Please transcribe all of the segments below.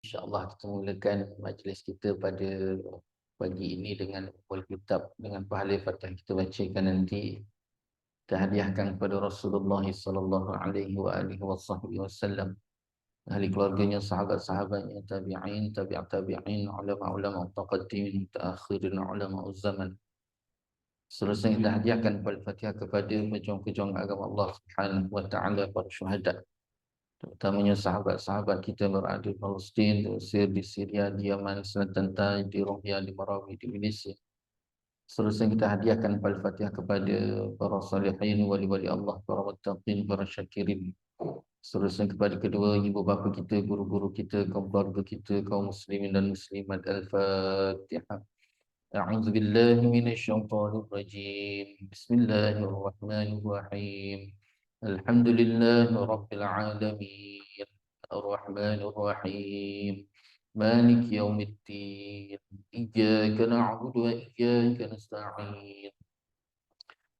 InsyaAllah kita mulakan majlis kita pada pagi ini dengan ummul kitab, dengan pahala Fatihah kita bacakan nanti. Kita hadiahkan kepada Rasulullah sallallahu alaihi wa alihi wasallam, ahli keluarganya, sahabat-sahabatnya, tabi'in, tabi'in, ulama-ulama mutaqaddimin, mutaakhirin, ulama zaman. Seterusnya kita hadiahkan Al-Fatihah kepada pejuang-pejuang agama Allah Subhanahu wa taala, para syuhada, terutamanya sahabat-sahabat kita yang berada di Palestin, diusir di Syria, di Yaman, Selatan Thai, di Rohingya, di Marawi, di Malaysia. Seterusnya kita hadiahkan Al-Fatihah kepada para salihin, wali-wali Allah, para muttaqin, para syakirin. Seterusnya kepada kedua ibu bapa kita, guru-guru kita, kaum keluarga kita, kaum muslimin dan muslimat. Al-Fatihah. أعوذ بالله من الشيطان الرجيم. بسم الله الرحمن الرحيم. الحمد لله رب العالمين الرحمن الرحيم مالك يوم الدين إياك نعبد وإياك نستعين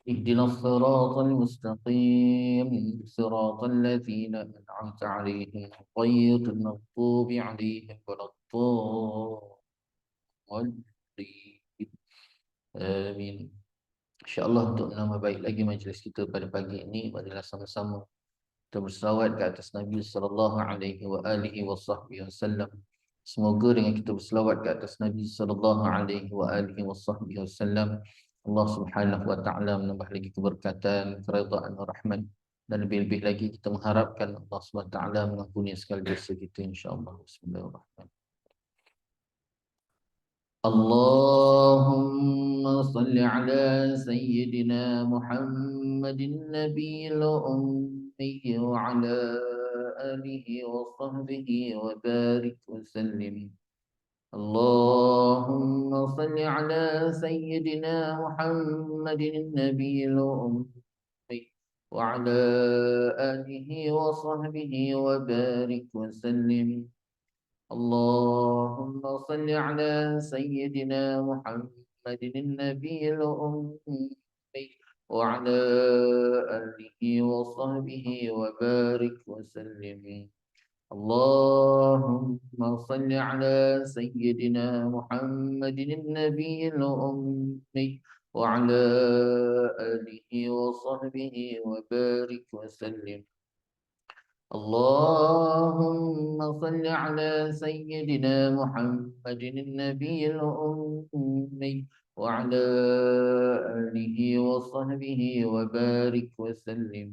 اهدنا الصراط المستقيم صراط الذين أنعمت عليهم غير المغضوب عليهم ولا الضالين. Amin. InsyaAllah untuk menambah baik lagi majlis kita pada pagi ini, marilah sama-sama kita berselawat ke atas Nabi sallallahu alaihi wa alihi wasallam. Semoga dengan kita berselawat ke atas Nabi sallallahu alaihi wa alihi wasallam, Allah Subhanahu wa taala menambah lagi keberkatan, keridaan, rahmat, dan lebih-lebih lagi kita mengharapkan Allah Subhanahu wa taala mengampuni segala dosa kita insya-Allah. Bismillahirrahmanirrahim. اللهم صل على سيدنا محمد النبي الأمي وعلى آله وصحبه وبارك وسلم. اللهم صل على سيدنا محمد النبي الأمي وعلى آله وصحبه وبارك وسلم. اللهم صل على سيدنا محمد النبي الأمي وعلى آله وصحبه وبارك وسلم. اللهم صل على سيدنا محمد النبي الأمي وعلى آله وصحبه وبارك وسلم. اللهم صل على سيدنا محمد النبي الأمي وعلى آله وصحبه وبارك وسلم.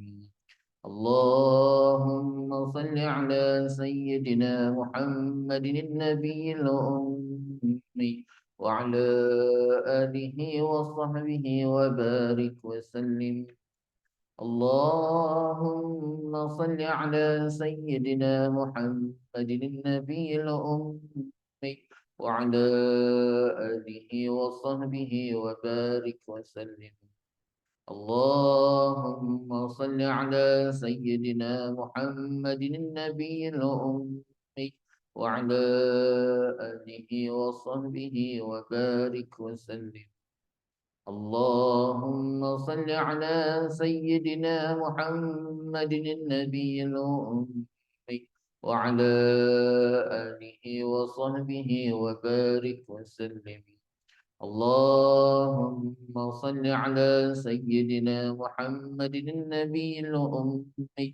اللهم صل على سيدنا محمد النبي الأمي وعلى آله وصحبه وبارك وسلم. اللهم صل على سيدنا محمد النبي الأمي وعلى آله وصحبه وبارك وسلم. اللهم صل على سيدنا محمد النبي الأمي وعلى آله وصحبه وبارك وسلم. اللهم صل على سيدنا محمد النبي الأمي وعلى آله وصحبه وبارك وسلم. اللهم صل على سيدنا محمد النبي الأمي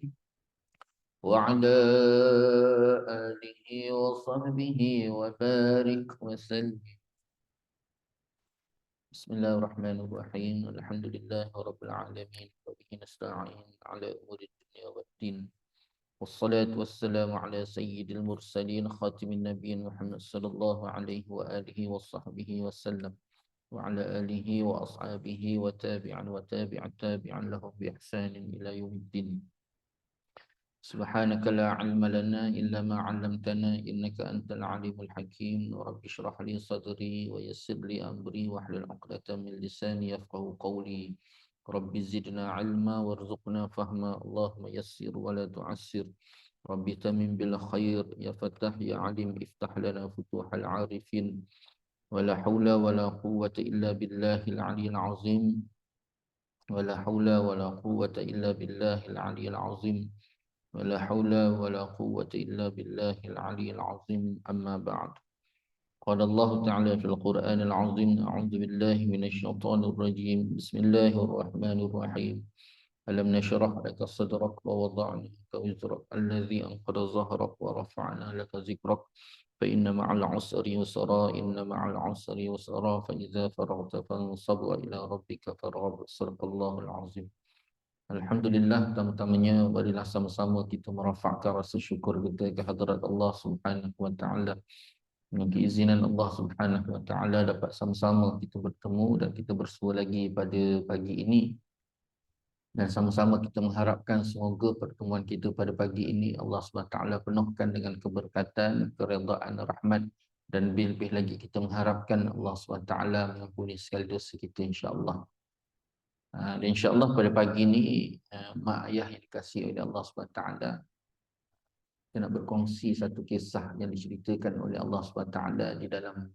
وعلى آله وصحبه وبارك وسلم. بسم الله الرحمن الرحيم. الحمد لله رب العالمين وبه نستعين على أمور الدنيا والدين، والصلاة والسلام على سيد المرسلين خاتم النبيين محمد صلى الله عليه وآله وصحبه وسلم، وعلى آله وأصحابه وتابعا تابعا لهم بإحسان إلى يوم الدين. سبحانك لا علم لنا إلا ما علمتنا إنك أنت العليم الحكيم. رب اشرح لي صدري ويسر لي أمري واحلل عقدة من لساني يفقه قولي. رب زدنا علما وارزقنا فهما. اللهم يسر ولا تعسر. رب تمم بالخير. يا فتاح يا عليم افتح لنا فتوح العارفين. ولا حول ولا قوة إلا بالله العلي العظيم. ولا حول ولا قوة إلا بالله العلي العظيم. ولا حول ولا قوة إلا بالله العلي العظيم. أما بعد. قال الله تعالى في القرآن العظيم: أعوذ بالله من الشيطان الرجيم. بسم الله الرحمن الرحيم. ألم نشرح لك صدرك ووضعنا لك وزرك الذي أنقض ظهرك ورفعنا لك ذكرك فإن مع العسر يسرا إن مع العسر يسرا فإذا فرغت فانصب إلى ربك فارغب. صدق الله العظيم. Alhamdulillah, pertama-tamanya marilah sama-sama kita merafakkan rasa syukur kita ke hadirat Allah Subhanahu wa taala. Dengan keizinan Allah Subhanahu wa taala dapat sama-sama kita bertemu dan kita bersua lagi pada pagi ini, dan sama-sama kita mengharapkan semoga pertemuan kita pada pagi ini Allah Subhanahu wa taala penuhkan dengan keberkatan, keredaan, rahmat, dan lebih-lebih lagi kita mengharapkan Allah Subhanahu wa taala mengampuni segala dosa kita insya-Allah. Dan insya-Allah pada pagi ini mak ayah yang dikasihi oleh Allah SWT, kita nak berkongsi satu kisah yang diceritakan oleh Allah SWT di dalam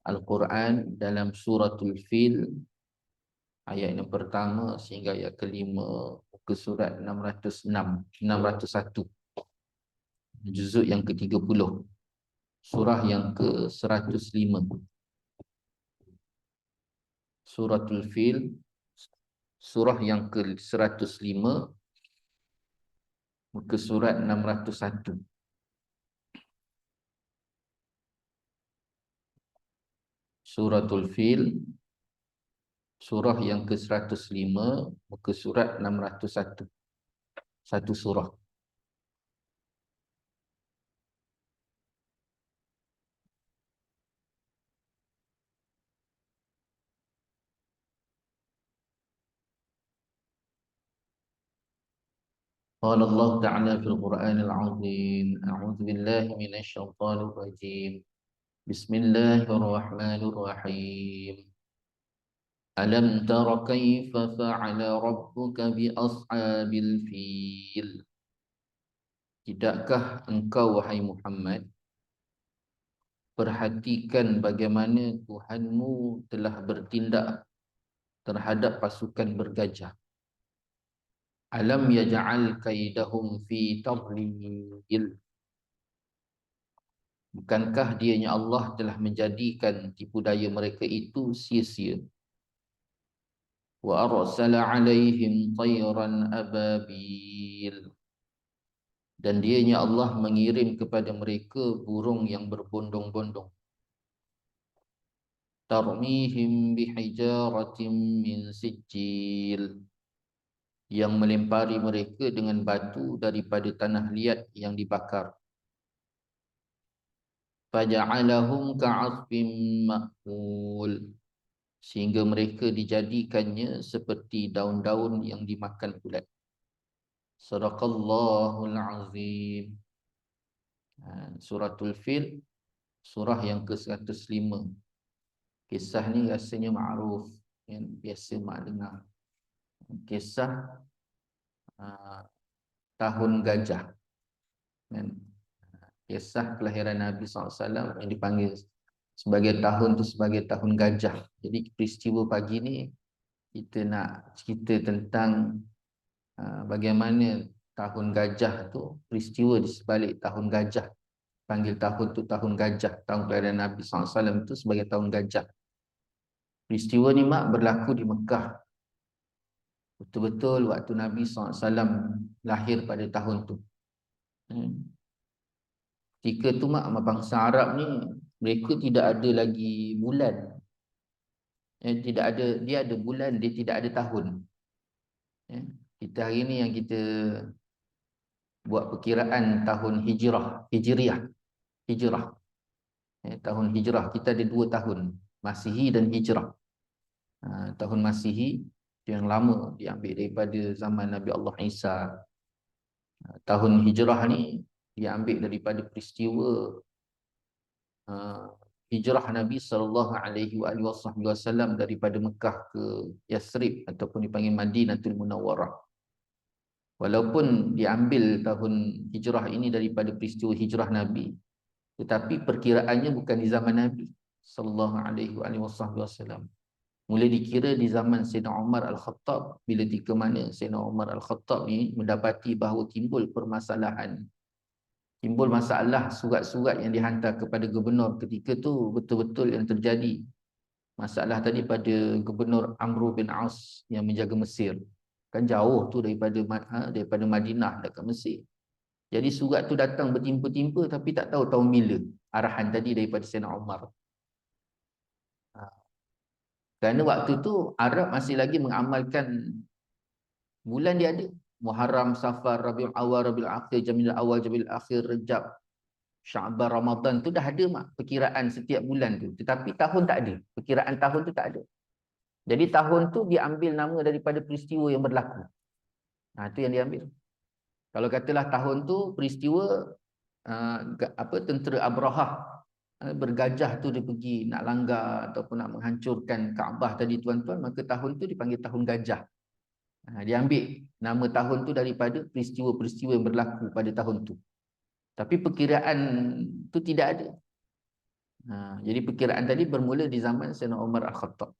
Al-Quran, dalam suratul Fil, ayat yang pertama sehingga ayat kelima, muka surat 601, juzuk yang ke-30, surah yang ke-105. Suratul Fil, surah yang ke-105, muka surat 601. Suratul Fil, surah yang ke-105, muka surat 601. Satu surah. قال الله تعالى في القرآن العظيم: أعوذ بالله من الشيطان الرجيم. بسم الله الرحمن الرحيم. ألم تر كيف فعل ربك بأصحاب الفيل. Tidakkah engkau, wahai Muhammad, perhatikan bagaimana Tuhanmu telah bertindak terhadap pasukan bergajah. Alam yaj'al kaidahum fi tadlil. Bukankah dianya Allah telah menjadikan tipu daya mereka itu sia-sia. Wa arsala alaihim tayran ababil. Dan dianya Allah mengirim kepada mereka burung yang berbondong-bondong. Tarmihim bihijaratin min sijil. Yang melempari mereka dengan batu daripada tanah liat yang dibakar. Faja'alahum ka'asfim ma'kul. Sehingga mereka dijadikannya seperti daun-daun yang dimakan ulat. Sadaqallahul azim. Suratul Fil, surah yang ke-105. Kisah ni rasanya ma'ruf, yang biasa mak dengar. Kisah tahun gajah. Kisah kelahiran Nabi SAW yang dipanggil sebagai tahun tu sebagai tahun gajah. Jadi peristiwa pagi ni kita nak cerita tentang bagaimana tahun gajah tu, peristiwa di sebalik tahun gajah. Panggil tahun tu tahun gajah, tahun kelahiran Nabi SAW itu sebagai tahun gajah. Peristiwa ni mak berlaku di Mekah. Betul-betul waktu Nabi SAW lahir pada tahun tu. Ketika tu mak, bangsa Arab ni mereka tidak ada lagi bulan. Tidak ada, dia ada bulan, dia tidak ada tahun. Kita hari ni yang kita buat perkiraan tahun hijriah. Tahun hijrah kita ada 2 tahun, Masihi dan Hijrah. Tahun Masihi yang lama diambil daripada zaman Nabi Allah Isa. Tahun Hijrah ni diambil daripada peristiwa hijrah Nabi SAW daripada Mekah ke Yasrib ataupun dipanggil Madinatul Munawwarah. Walaupun diambil tahun hijrah ini daripada peristiwa hijrah Nabi, tetapi perkiraannya bukan di zaman Nabi sallallahu alaihi wasallam. Mula dikira di zaman Sayyidina Umar Al-Khattab, bila ketika mana Sayyidina Umar Al-Khattab ni mendapati bahawa timbul permasalahan, timbul masalah surat-surat yang dihantar kepada gubernur ketika tu betul-betul yang terjadi. Masalah tadi pada Gubernur Amr bin Aus yang menjaga Mesir. Kan jauh tu daripada Madinah dekat Mesir. Jadi surat tu datang bertimpa-timpa tapi tak tahu tahun bila arahan tadi daripada Sayyidina Umar. Kerana waktu tu Arab masih lagi mengamalkan bulan dia ada. Muharram, Safar, Rabiul Awal, Rabiul Akhir, Jamil Awal, Jamil Akhir, Rejab, Sya'ban, Ramadan tu dah ada perkiraan setiap bulan tu. Tetapi tahun tak ada. Perkiraan tahun tu tak ada. Jadi tahun tu dia ambil nama daripada peristiwa yang berlaku. Itu yang dia ambil. Kalau katalah tahun tu peristiwa tentera Abrahah bergajah tu dia pergi nak langgar ataupun nak menghancurkan Kaabah tadi tuan-tuan, maka tahun tu dipanggil tahun gajah. Dia ambil nama tahun tu daripada peristiwa-peristiwa yang berlaku pada tahun tu. Tapi perkiraan tu tidak ada. Jadi perkiraan tadi bermula di zaman Sayyidina Umar Al-Khattab.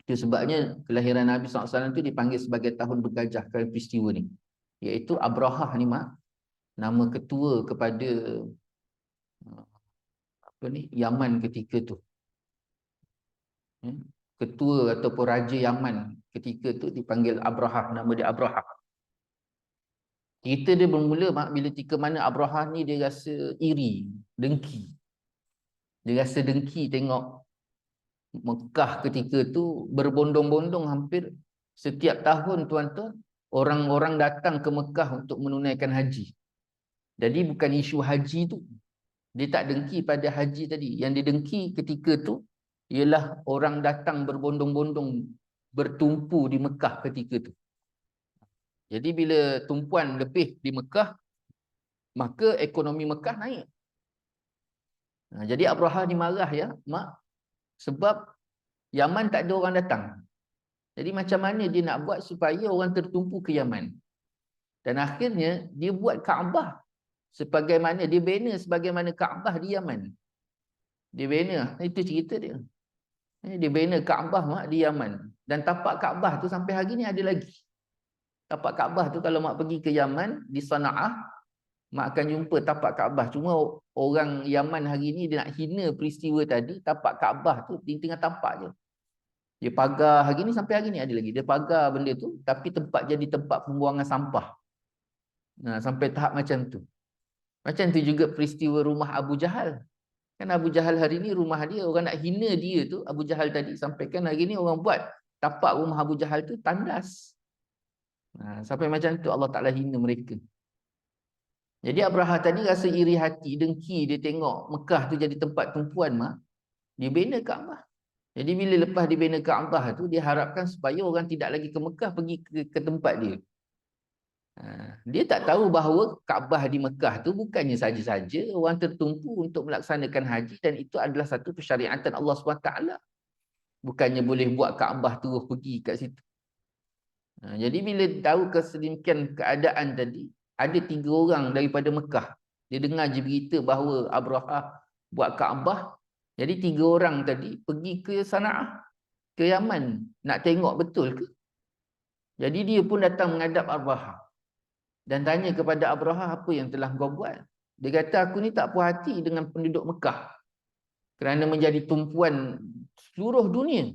Itu sebabnya kelahiran Nabi SAW itu dipanggil sebagai tahun bergajah kerana peristiwa ni. Iaitu Abrahah ni nama ketua kepada Yaman ketika tu. Ketua ataupun raja Yaman ketika tu dipanggil Abrahah, nama dia Abrahah. Cerita dia bermula bila ketika mana Abrahah ni dia rasa iri, dengki. Dia rasa dengki tengok Mekah ketika tu berbondong-bondong hampir setiap tahun tuan-tuan orang-orang datang ke Mekah untuk menunaikan haji. Jadi bukan isu haji tu. Dia tak dengki pada haji tadi. Yang dia dengki ketika tu ialah orang datang berbondong-bondong bertumpu di Mekah ketika tu. Jadi bila tumpuan lebih di Mekah, maka ekonomi Mekah naik. Jadi Abrahah ni marah sebab Yaman tak ada orang datang. Jadi macam mana dia nak buat supaya orang tertumpu ke Yaman? Dan akhirnya dia buat Kaabah sebagaimana dia bina sebagaimana Kaabah di Yaman. Dia bina, itu cerita dia. Dia bina Kaabah di Yaman dan tapak Kaabah tu sampai hari ni ada lagi. Tapak Kaabah tu kalau mak pergi ke Yaman di Sana'ah, mak akan jumpa tapak Kaabah. Cuma orang Yaman hari ni dia nak hina peristiwa tadi, tapak Kaabah tu di tengah tapak je. Dia pagar hari ni sampai hari ni ada lagi. Dia pagar benda tu tapi jadi tempat pembuangan sampah. Sampai tahap macam tu. Macam tu juga peristiwa rumah Abu Jahal. Kan Abu Jahal hari ni rumah dia orang nak hina dia tu, Abu Jahal tadi sampaikan hari ni orang buat tapak rumah Abu Jahal tu tandas. Sampai macam tu Allah Ta'ala hina mereka. Jadi Abrahah tadi rasa iri hati, dengki dia tengok Mekah tu jadi tempat tumpuan dia bina Kaabah. Jadi bila lepas dibina Kaabah tu, dia harapkan supaya orang tidak lagi ke Mekah, pergi ke tempat dia. Dia tak tahu bahawa Kaabah di Mekah tu bukannya saja-saja orang tertumpu untuk melaksanakan haji, dan itu adalah satu persyariatan Allah SWT. Bukannya boleh buat Kaabah terus pergi kat situ. Jadi bila tahu kesedemikian keadaan tadi, ada 3 orang daripada Mekah. Dia dengar je berita bahawa Abrahah buat Kaabah. Jadi 3 orang tadi pergi ke Sana'ah, ke Yaman, nak tengok betul ke. Jadi dia pun datang menghadap Abrahah dan tanya kepada Abrahah, apa yang telah kau buat? Dia kata, aku ni tak puas hati dengan penduduk Mekah kerana menjadi tumpuan seluruh dunia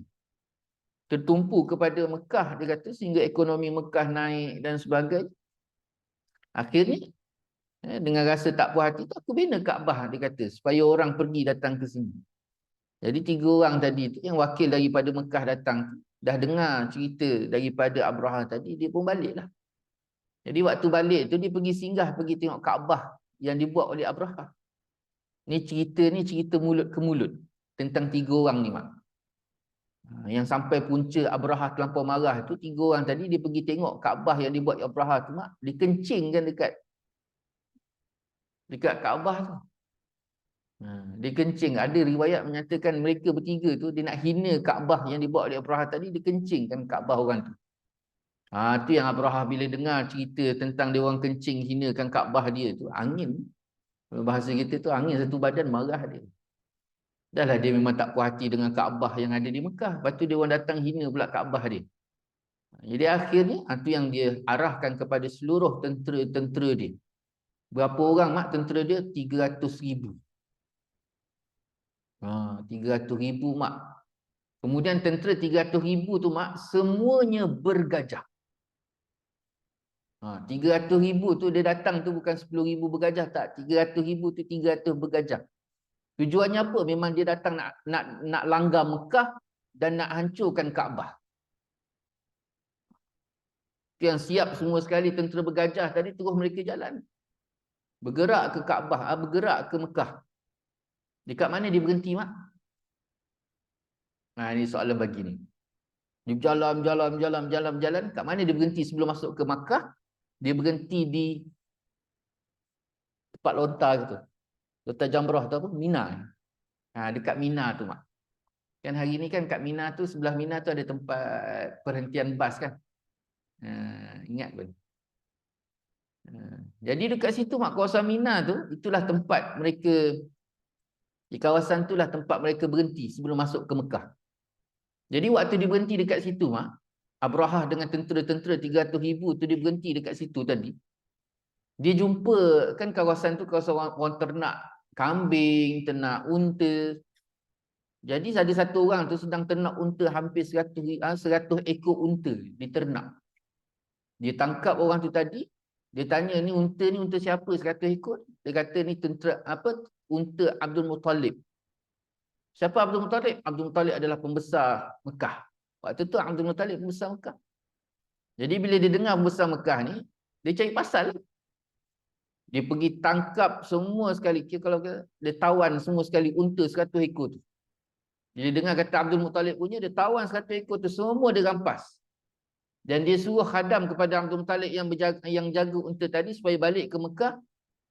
tertumpu kepada Mekah, dia kata, sehingga ekonomi Mekah naik dan sebagainya. Akhirnya dengan rasa tak puas hati tu, aku bina Kaabah, dia kata, supaya orang pergi datang ke sini. Jadi 3 orang tadi tu yang wakil daripada Mekah datang, dah dengar cerita daripada Abrahah tadi, dia pun baliklah. Jadi waktu balik tu dia pergi singgah, pergi tengok Kaabah yang dibuat oleh Abrahah. Ni cerita mulut ke mulut tentang 3 orang ni Yang sampai punca Abrahah terlampau marah tu, 3 orang tadi dia pergi tengok Kaabah yang dibuat Abrahah tu dikencingkan dekat Kaabah tu. Dia kencing. Ada riwayat menyatakan mereka bertiga tu dia nak hina Kaabah yang dibuat oleh Abrahah tadi, dia kencingkan Kaabah orang tu. Tu yang Abrahah bila dengar cerita tentang dia orang kencing hinakan Kaabah dia tu, angin. Bahasa kita tu angin satu badan marah dia. Dah lah dia memang tak puas hati dengan Kaabah yang ada di Mekah. Lepas tu dia orang datang hina pula Kaabah dia. Jadi akhirnya itu yang dia arahkan kepada seluruh tentera-tentera dia. Berapa orang mak tentera dia? 300,000. 300,000 mak. Kemudian tentera 300,000 tu mak semuanya bergajah. 300,000 tu dia datang tu bukan 10,000 bergajah tak. 300,000 tu 300 bergajah. Tujuannya apa? Memang dia datang nak langgar Mekah dan nak hancurkan Kaabah. Yang siap semua sekali tentera bergajah tadi terus mereka jalan. Bergerak ke Kaabah, bergerak ke Mekah. Dekat mana dia berhenti mak? Ini soalan bagi ni. Dia jalan. Kat mana dia berhenti sebelum masuk ke Makkah? Dia berhenti di tempat lontar gitu. Lontar Jamrah tu apa? Mina. Dekat Mina tu mak. Kan hari ni kan kat Mina tu, sebelah Mina tu ada tempat perhentian bas kan. Ingat pun. Jadi dekat situ mak, kawasan Mina tu, itulah tempat mereka, di kawasan itulah tempat mereka berhenti sebelum masuk ke Mekah. Jadi waktu dia berhenti dekat situ mak, Abrahah dengan tentera-tentera 300,000 tu dia berhenti dekat situ tadi. Dia jumpa kan kawasan tu kawasan orang ternak kambing, ternak unta. Jadi ada satu orang tu sedang ternak unta hampir 100 ekor unta diternak. Dia tangkap orang tu tadi, dia tanya ni unta siapa 100 ekor? Dia kata ni tentera apa? Unta Abdul Muttalib. Siapa Abdul Muttalib? Abdul Muttalib adalah pembesar Mekah. Waktu tu Abdul Muttalib pembesar Mekah. Jadi bila dia dengar pembesar Mekah ni, dia cari pasal. Dia pergi tangkap semua sekali. Kalau dia tawan semua sekali unta 100 ekor tu. Dia dengar kata Abdul Muttalib punya, dia tawan 100 ekor tu, semua dia rampas. Dan dia suruh khadam kepada Abdul Muttalib yang jaga unta tadi supaya balik ke Mekah,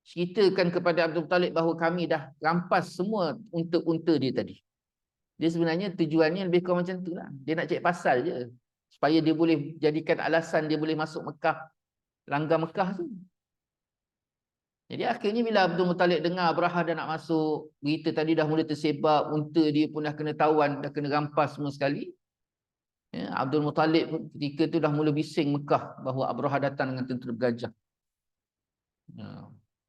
ceritakan kepada Abdul Muttalib bahawa kami dah rampas semua unta-unta dia tadi. Dia sebenarnya tujuannya lebih kurang macam tu lah. Dia nak cek pasal je. Supaya dia boleh jadikan alasan dia boleh masuk Mekah, langgar Mekah tu. Jadi akhirnya bila Abdul Muttalib dengar Abrahah dah nak masuk, berita tadi dah mula tersebar, unta dia pun dah kena tawan, dah kena rampas semua sekali. Ya, Abdul Muttalib ketika tu dah mula bising Mekah bahawa Abrahah datang dengan tentera bergajah. Ya.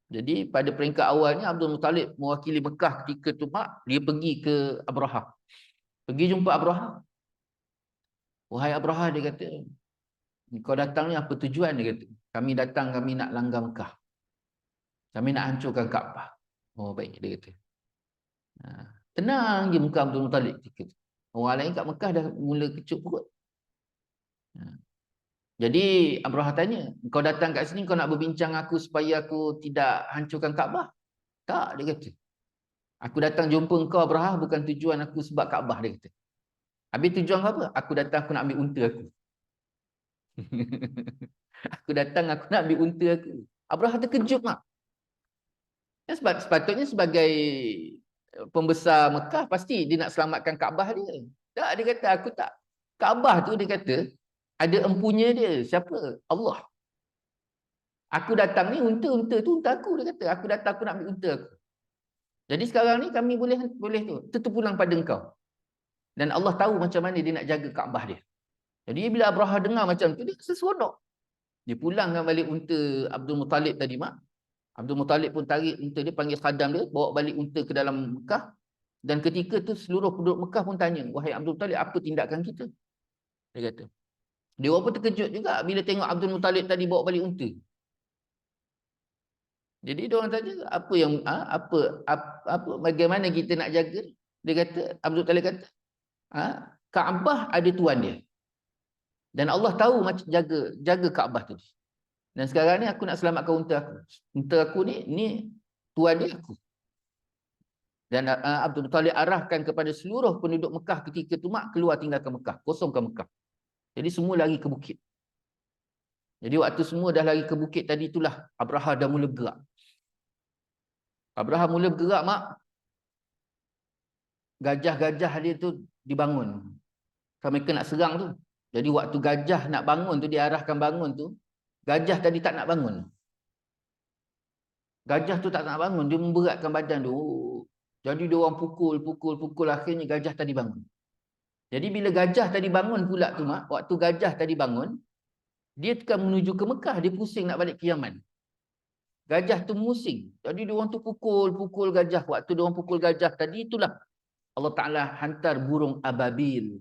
Jadi pada peringkat awalnya Abdul Muttalib mewakili Mekah ketika tu mak, dia pergi ke Abrahah. Pergi jumpa Abrahah. Wahai Abrahah, dia kata, kau datang ni apa tujuan? Dia kata, kami datang, kami nak langgar Mekah. Kami nak hancurkan Kaabah. Oh baik, dia kata. Tenang je muka Abdul Muttalib. Orang lain kat Mekah dah mula kecut perut. Jadi Abrahah tanya, kau datang kat sini kau nak berbincang aku supaya aku tidak hancurkan Kaabah? Tak, dia kata. Aku datang jumpa kau Abrahah bukan tujuan aku sebab Kaabah, dia kata. Habis tujuan kau apa? Aku datang aku nak ambil unta aku. Aku datang aku nak ambil unta aku. Abrahah terkejut mak. Ya, sepatutnya sebagai pembesar Mekah pasti dia nak selamatkan Kaabah dia. Tak, dia kata aku tak. Kaabah tu dia kata ada empunya dia. Siapa? Allah. Aku datang ni unta tu unta aku, dia kata. Aku datang aku nak ambil unta aku. Jadi sekarang ni kami boleh tu terpulang pada engkau. Dan Allah tahu macam mana dia nak jaga Kaabah dia. Jadi bila Abrahah dengar macam tu, dia seronok. Dia pulangkan balik unta Abdul Muttalib tadi mak. Abdul Muttalib pun tarik unta dia, panggil khadam dia, bawa balik unta ke dalam Mekah. Dan ketika tu seluruh penduduk Mekah pun tanya, wahai Abdul Muttalib, apa tindakan kita? Dia kata. Dia orang pun terkejut juga bila tengok Abdul Muttalib tadi bawa balik unta. Jadi dia orang tanya, apa yang bagaimana kita nak jaga? Dia kata, Abdul Muttalib kata, Kaabah ada tuan dia. Dan Allah tahu macam jaga Kaabah tu. Dan sekarang ni aku nak selamatkan unta aku. Unta aku ni tuan dia aku. Dan Abdul Muttalib arahkan kepada seluruh penduduk Mekah ketika tu mak keluar tinggalkan Mekah, kosongkan Mekah. Jadi semua lari ke bukit. Jadi waktu semua dah lari ke bukit tadi itulah Abrahah dah mula bergerak. Abrahah mula bergerak mak. Gajah-gajah dia tu dibangun. Kalau mereka nak serang tu. Jadi waktu gajah nak bangun tu, diarahkan bangun tu, gajah tadi tak nak bangun. Gajah tu tak nak bangun, dia memberatkan badan tu. Jadi dia orang pukul, akhirnya gajah tadi bangun. Jadi bila gajah tadi bangun pula tu mak, waktu gajah tadi bangun, dia akan menuju ke Mekah, dia pusing nak balik ke Yaman. Gajah tu musing. Jadi dia orang tu pukul gajah. Waktu dia orang pukul gajah tadi, itulah Allah Ta'ala hantar burung ababil.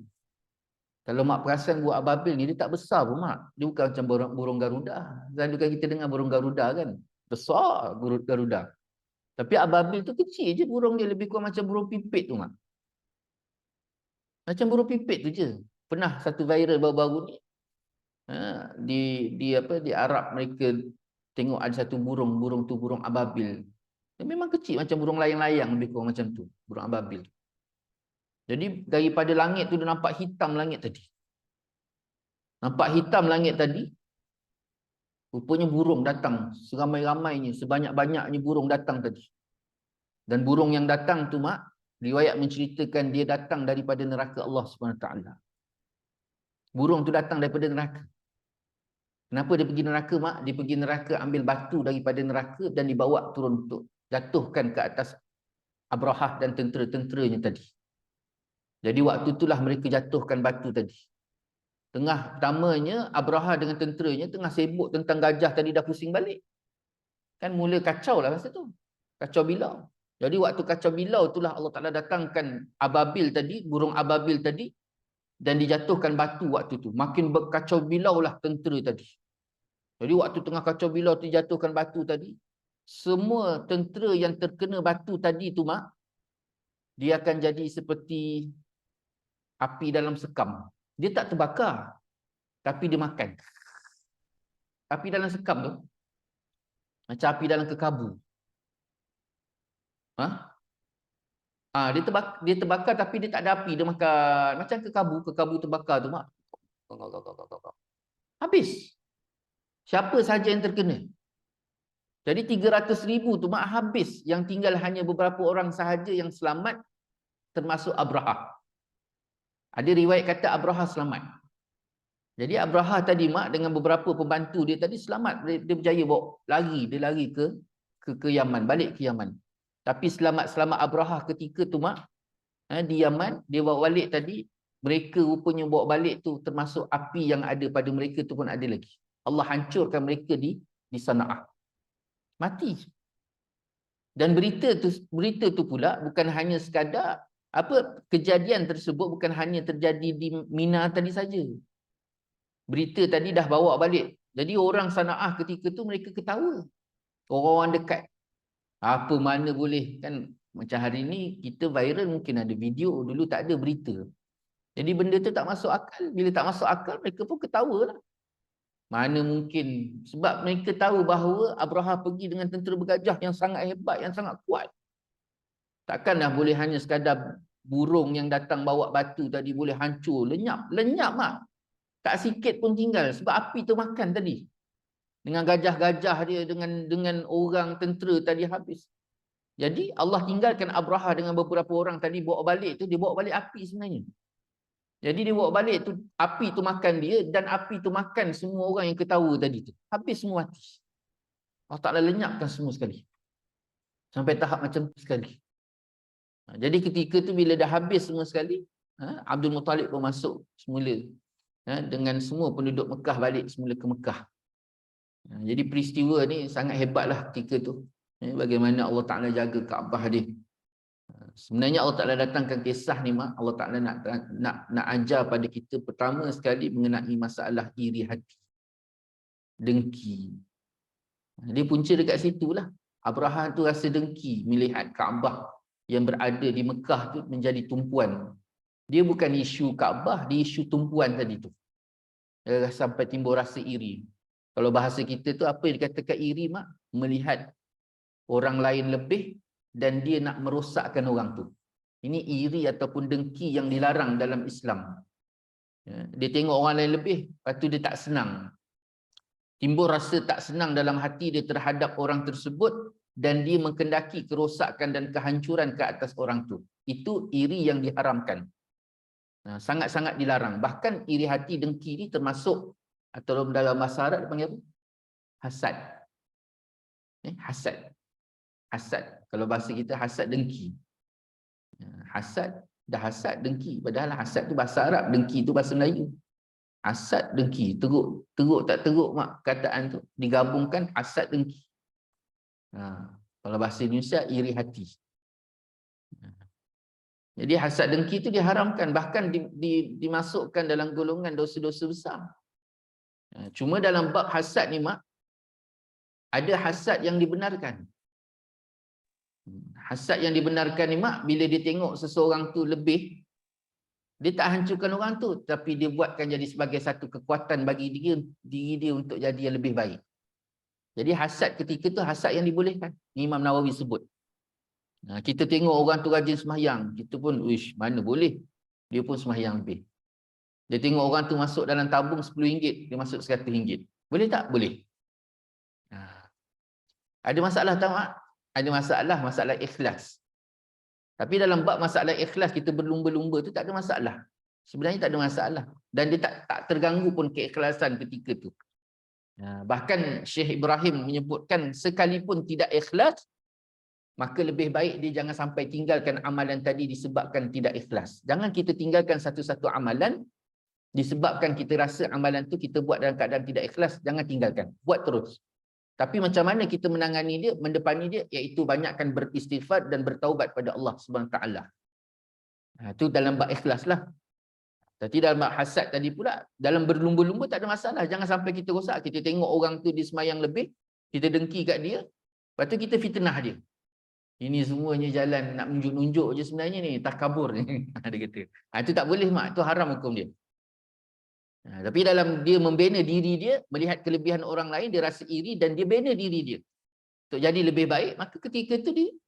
Kalau mak perasan burung ababil ni, dia tak besar pun mak. Dia bukan macam burung Garuda. Selalu kan kita dengar burung Garuda kan. Besar burung Garuda. Tapi ababil tu kecil je burung dia. Lebih kurang macam burung pipit tu mak. Macam burung pipit tu je. Pernah satu viral baru-baru ni. Di Arab mereka tengok ada satu burung tu burung ababil. Dia memang kecil macam burung layang-layang, lebih kurang macam tu, burung ababil. Jadi daripada langit tu dia nampak hitam langit tadi. Nampak hitam langit tadi. Rupanya burung datang seramai-ramainya, sebanyak-banyaknya burung datang tadi. Dan burung yang datang tu mak, riwayat menceritakan dia datang daripada neraka Allah Subhanahu Taala. Burung tu datang daripada neraka. Kenapa dia pergi neraka mak? Dia pergi neraka ambil batu daripada neraka dan dibawa turun untuk jatuhkan ke atas Abrahah dan tentera-tenteranya tadi. Jadi waktu itulah mereka jatuhkan batu tadi. Tengah pertamanya Abrahah dengan tenteranya tengah sibuk tentang gajah tadi dah pusing balik. Kan mula kacau lah masa tu. Kacau bilau. Jadi waktu kacau bilau itulah Allah Ta'ala datangkan ababil tadi, burung ababil tadi, dan dijatuhkan batu waktu tu. Makin berkacau bilau lah tentera tadi. Jadi waktu tengah kacau bilau tu dijatuhkan batu tadi, semua tentera yang terkena batu tadi tu mak, dia akan jadi seperti api dalam sekam. Dia tak terbakar, tapi dia makan. Api dalam sekam tu, macam api dalam kekabu. Dia terbakar tapi dia tak ada api, dia makan. Macam kekabu terbakar tu mak. Habis. Siapa saja yang terkena. Jadi 300,000 tu mak habis. Yang tinggal hanya beberapa orang sahaja yang selamat, termasuk Abrahah. Ada riwayat kata Abrahah selamat. Jadi Abrahah tadi mak dengan beberapa pembantu dia tadi selamat. Dia berjaya bawa lari. Dia lari ke Yaman. Balik ke Yaman. Tapi selamat Abrahah ketika tu mak, di Yaman, dia bawa balik tadi, mereka rupanya bawa balik tu termasuk api yang ada pada mereka tu pun ada lagi. Allah hancurkan mereka di Sana'ah. Mati. Dan berita tu pula bukan hanya sekadar kejadian tersebut bukan hanya terjadi di Mina tadi saja. Berita tadi dah bawa balik. Jadi orang Sana'ah ketika tu mereka ketawa. Orang-orang dekat. Apa mana boleh kan, macam hari ni kita viral mungkin ada video, dulu tak ada berita. Jadi benda tu tak masuk akal. Bila tak masuk akal mereka pun ketawa lah. Mana mungkin, sebab mereka tahu bahawa Abrahah pergi dengan tentera bergajah yang sangat hebat, yang sangat kuat. Takkanlah boleh hanya sekadar burung yang datang bawa batu tadi boleh hancur, lenyap mak. Tak sikit pun tinggal sebab api tu makan tadi. Dengan gajah-gajah dia, dengan orang tentera tadi habis. Jadi Allah tinggalkan Abrahah dengan beberapa orang tadi bawa balik tu, dia bawa balik api sebenarnya. Jadi dia bawa balik tu, api tu makan dia dan api tu makan semua orang yang ketawa tadi tu. Habis semua mati. Allah Ta'ala lenyapkan semua sekali. Sampai tahap macam tu sekali. Jadi ketika tu bila dah habis semua sekali, Abdul Muttalib pun masuk semula. Dengan semua penduduk Mekah balik semula ke Mekah. Jadi peristiwa ni sangat hebatlah ketika tu. Bagaimana Allah Ta'ala jaga Kaabah dia. Sebenarnya Allah Ta'ala datangkan kisah ni mak, Allah Ta'ala nak ajar pada kita pertama sekali mengenai masalah iri hati, dengki. Dia punca dekat situlah. Abrahah tu rasa dengki melihat Kaabah yang berada di Mekah tu menjadi tumpuan. Dia bukan isu Kaabah, dia isu tumpuan tadi tu. Sampai timbul rasa iri. Kalau bahasa kita tu apa yang dikatakan iri mak? Melihat orang lain lebih dan dia nak merosakkan orang tu. Ini iri ataupun dengki yang dilarang dalam Islam. Dia tengok orang lain lebih, lepas tu dia tak senang. Timbul rasa tak senang dalam hati dia terhadap orang tersebut dan dia mengkendaki kerosakan dan kehancuran ke atas orang tu. Itu iri yang diharamkan. Sangat-sangat dilarang. Bahkan iri hati, dengki ni termasuk, atau dalam bahasa Arab dipanggil apa? Hasad. Hasad. Hasad. Kalau bahasa kita hasad, dengki. Hasad, dah hasad dengki. Padahal hasad tu bahasa Arab, dengki tu bahasa Melayu. Hasad dengki, teruk tak teruk mak kataan tu digabungkan hasad dengki. Kalau bahasa Indonesia iri hati. Jadi hasad dengki itu diharamkan, bahkan dimasukkan dalam golongan dosa-dosa besar. Cuma dalam bab hasad ni mak, ada hasad yang dibenarkan. Hasad yang dibenarkan ni mak, bila dia tengok seseorang tu lebih, dia tak hancurkan orang tu, tapi dia buatkan jadi sebagai satu kekuatan bagi diri dia untuk jadi yang lebih baik. Jadi hasad ketika tu hasad yang dibolehkan. Imam Nawawi sebut. Kita tengok orang tu rajin sembahyang, kita pun, wish, mana boleh. Dia pun sembahyang lebih. Dia tengok orang tu masuk dalam tabung RM10, dia masuk RM100. Boleh tak? Boleh. Ada masalah tak mak? Ada masalah ikhlas. Tapi dalam bab masalah ikhlas, kita berlumba-lumba tu tak ada masalah. Sebenarnya tak ada masalah. Dan dia tak terganggu pun keikhlasan ketika tu. Bahkan Syekh Ibrahim menyebutkan, sekalipun tidak ikhlas, maka lebih baik dia jangan sampai tinggalkan amalan tadi disebabkan tidak ikhlas. Jangan kita tinggalkan satu-satu amalan disebabkan kita rasa amalan tu kita buat dalam keadaan tidak ikhlas. Jangan tinggalkan. Buat terus. Tapi macam mana kita menangani dia, mendepani dia, iaitu banyakkan beristighfar dan bertaubat pada Allah Subhanahu Wa Taala. Itu dalam bab ikhlas lah. Tapi dalam bab hasad tadi pula, dalam berlumba-lumba tak ada masalah. Jangan sampai kita rosak. Kita tengok orang tu dia semayang lebih, kita dengki kat dia, lepas tu kita fitnah dia. Ini semuanya jalan nak nunjuk-nunjuk je sebenarnya ni, takabur ni. Dia kata. Itu tak boleh mak, itu haram hukum dia. Tapi dalam dia membina diri dia, melihat kelebihan orang lain, dia rasa iri dan dia bina diri dia untuk jadi lebih baik, maka ketika itu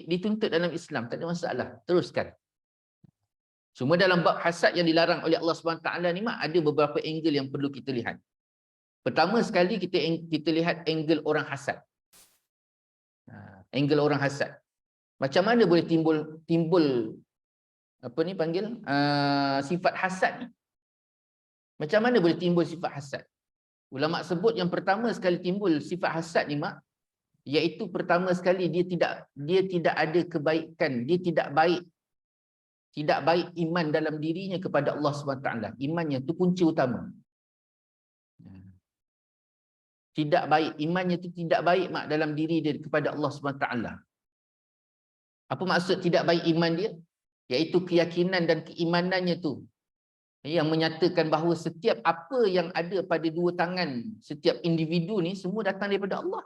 dituntut dalam Islam, tak ada masalah. Teruskan. Cuma dalam bab hasad yang dilarang oleh Allah SWT ni mak, ada beberapa angle yang perlu kita lihat. Pertama sekali kita lihat angle orang hasad. Angle orang hasad. Macam mana boleh timbul apa ni panggil sifat hasad ni? Macam mana boleh timbul sifat hasad? Ulama sebut yang pertama sekali timbul sifat hasad ni mak, iaitu pertama sekali dia tidak ada kebaikan, dia tidak baik iman dalam dirinya kepada Allah SWT. Imannya itu kunci utama. Tidak baik, imannya itu tidak baik mak dalam diri dia kepada Allah SWT. Apa maksud tidak baik iman dia? Iaitu keyakinan dan keimanannya tu yang menyatakan bahawa setiap apa yang ada pada dua tangan setiap individu ni semua datang daripada Allah.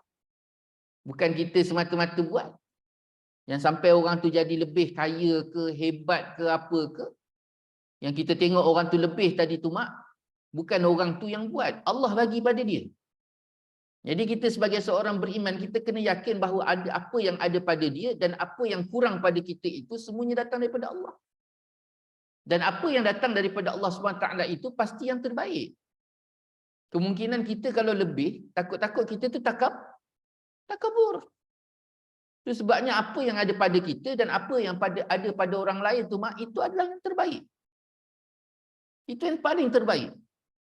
Bukan kita semata-mata buat. Yang sampai orang tu jadi lebih kaya ke, hebat ke, apa ke. Yang kita tengok orang tu lebih tadi tu mak, bukan orang tu yang buat. Allah bagi pada dia. Jadi kita sebagai seorang beriman, kita kena yakin bahawa ada apa yang ada pada dia dan apa yang kurang pada kita itu semuanya datang daripada Allah. Dan apa yang datang daripada Allah SWT itu pasti yang terbaik. Kemungkinan kita kalau lebih, takut-takut kita tu takabur. Itu sebabnya apa yang ada pada kita dan apa yang ada pada orang lain tu mak, itu adalah yang terbaik. Itu yang paling terbaik.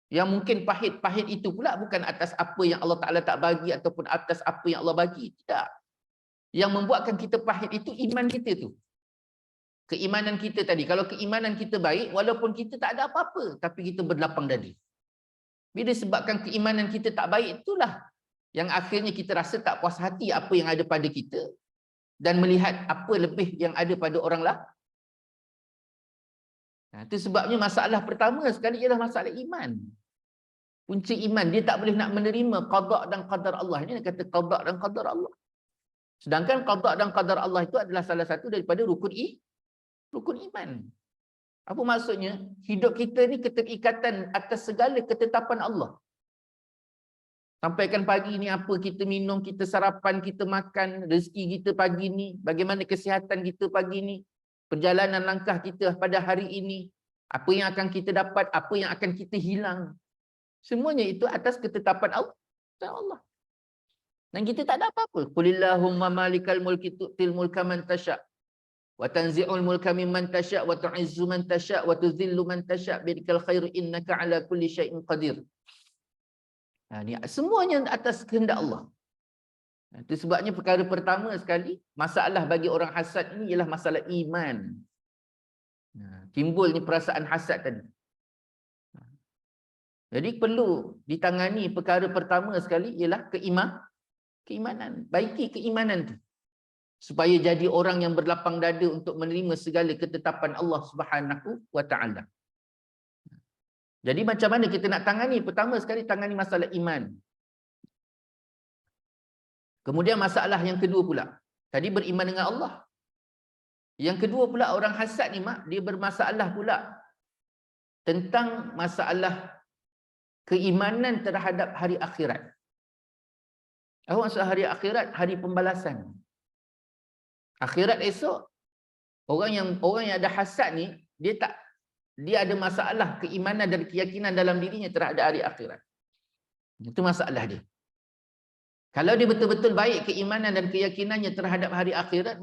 Yang mungkin pahit-pahit itu pula bukan atas apa yang Allah Ta'ala tak bagi ataupun atas apa yang Allah bagi. Tidak. Yang membuatkan kita pahit itu iman kita tu. Keimanan kita tadi. Kalau keimanan kita baik, walaupun kita tak ada apa-apa, tapi kita berlapang dada. Bila sebabkan keimanan kita tak baik, itulah yang akhirnya kita rasa tak puas hati apa yang ada pada kita dan melihat apa lebih yang ada pada orang lah. Itu sebabnya masalah pertama sekali ialah masalah iman. Kunci iman, dia tak boleh nak menerima qada dan qadar Allah. Ini kata qada dan qadar Allah. Sedangkan qada dan qadar Allah itu adalah salah satu daripada rukun iman. Apa maksudnya? Hidup kita ni keterikatan atas segala ketetapan Allah. Sampaikan pagi ni apa kita minum, kita sarapan, kita makan, rezeki kita pagi ni, bagaimana kesihatan kita pagi ni, perjalanan langkah kita pada hari ini, apa yang akan kita dapat, apa yang akan kita hilang. Semuanya itu atas ketetapan Allah. Dan kita tak ada apa-apa. Qulillahumma malikal mulki tu'til mulka man tasha' wa tanzi'ul mulka mimman tasha' wa tu'izzu man tasha' wa tuzillu man tasha' biyadikal khairu innaka ala kulli syai'in qadir. Ini semuanya atas kehendak Allah. Itu sebabnya perkara pertama sekali, masalah bagi orang hasad ini ialah masalah iman. Timbul ni perasaan hasad tadi. Jadi perlu ditangani perkara pertama sekali ialah keimanan. Baiki keimanan tu. Supaya jadi orang yang berlapang dada untuk menerima segala ketetapan Allah Subhanahu wa taala. Jadi macam mana kita nak tangani? Pertama sekali tangani masalah iman. Kemudian masalah yang kedua pula. Tadi beriman dengan Allah. Yang kedua pula orang hasad ni mak, dia bermasalah pula tentang masalah keimanan terhadap hari akhirat. Apa maksud hari akhirat? Hari pembalasan. Akhirat esok, orang yang ada hasad ni, dia ada masalah keimanan dan keyakinan dalam dirinya terhadap hari akhirat. Itu masalah dia. Kalau dia betul-betul baik keimanan dan keyakinannya terhadap hari akhirat,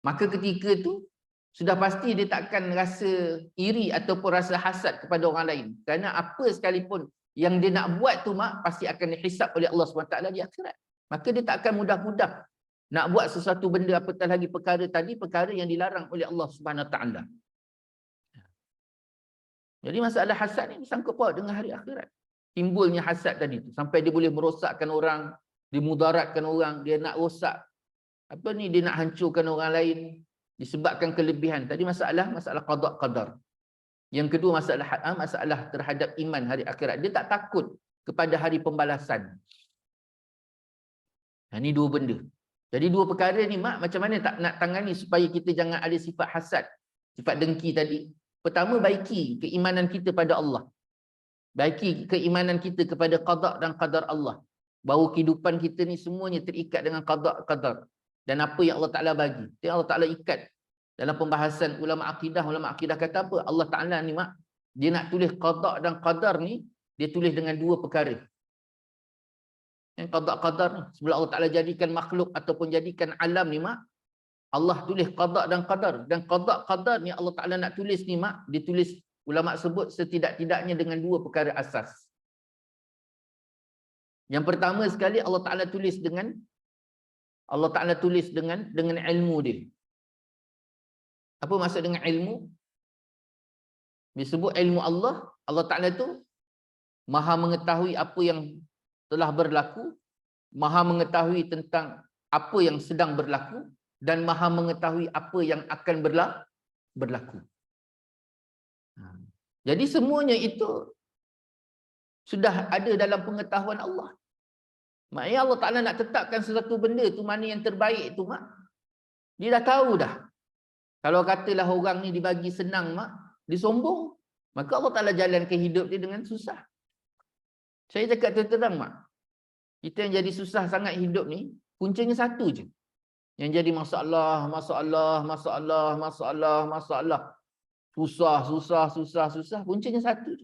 maka ketika itu sudah pasti dia takkan rasa iri ataupun rasa hasad kepada orang lain. Kerana apa sekalipun yang dia nak buat tu pasti akan dihisap oleh Allah SWT di akhirat. Maka dia tak akan mudah-mudah nak buat sesuatu benda, apatah lagi perkara tadi, perkara yang dilarang oleh Allah SWT. Jadi masalah hasad ni sangkut paut dengan hari akhirat. Timbulnya hasad tadi tu sampai dia boleh merosakkan orang, dia mudaratkan orang, dia nak rosak dia nak hancurkan orang lain disebabkan kelebihan. Tadi masalah qada qadar. Yang kedua masalah terhadap iman hari akhirat. Dia tak takut kepada hari pembalasan. Ini dua benda. Jadi dua perkara ni macam mana tak nak tangani supaya kita jangan ada sifat hasad, sifat dengki tadi. Pertama, baiki keimanan kita pada Allah. Baiki keimanan kita kepada qada dan qadar Allah. Bahawa kehidupan kita ni semuanya terikat dengan qada qadar. Dan apa yang Allah Ta'ala bagi. Yang Allah Ta'ala ikat. Dalam pembahasan ulama akidah kata apa? Allah Ta'ala ni dia nak tulis qada dan qadar ni, dia tulis dengan dua perkara. Yang qada qadar ni, sebelum Allah Ta'ala jadikan makhluk ataupun jadikan alam ni Allah tulis qada dan qadar. Dan qada qadar ni Allah Ta'ala nak tulis ni dia tulis, ulama sebut setidak-tidaknya dengan dua perkara asas. Yang pertama sekali Allah Ta'ala tulis dengan ilmu dia. Apa maksud dengan ilmu? Disebut ilmu Allah. Allah Ta'ala tu maha mengetahui apa yang telah berlaku, maha mengetahui tentang apa yang sedang berlaku, dan maha mengetahui apa yang akan berlaku. Jadi semuanya itu sudah ada dalam pengetahuan Allah. Maknanya Allah Ta'ala nak tetapkan sesuatu benda tu mana yang terbaik tu dia dah tahu dah. Kalau katalah orang ni dibagi senang dia sombong, maka Allah Ta'ala jalankan hidup dia dengan susah. Saya cakap terang kita yang jadi susah sangat hidup ni, puncanya satu je. Yang jadi masalah. Susah. Puncanya satu je.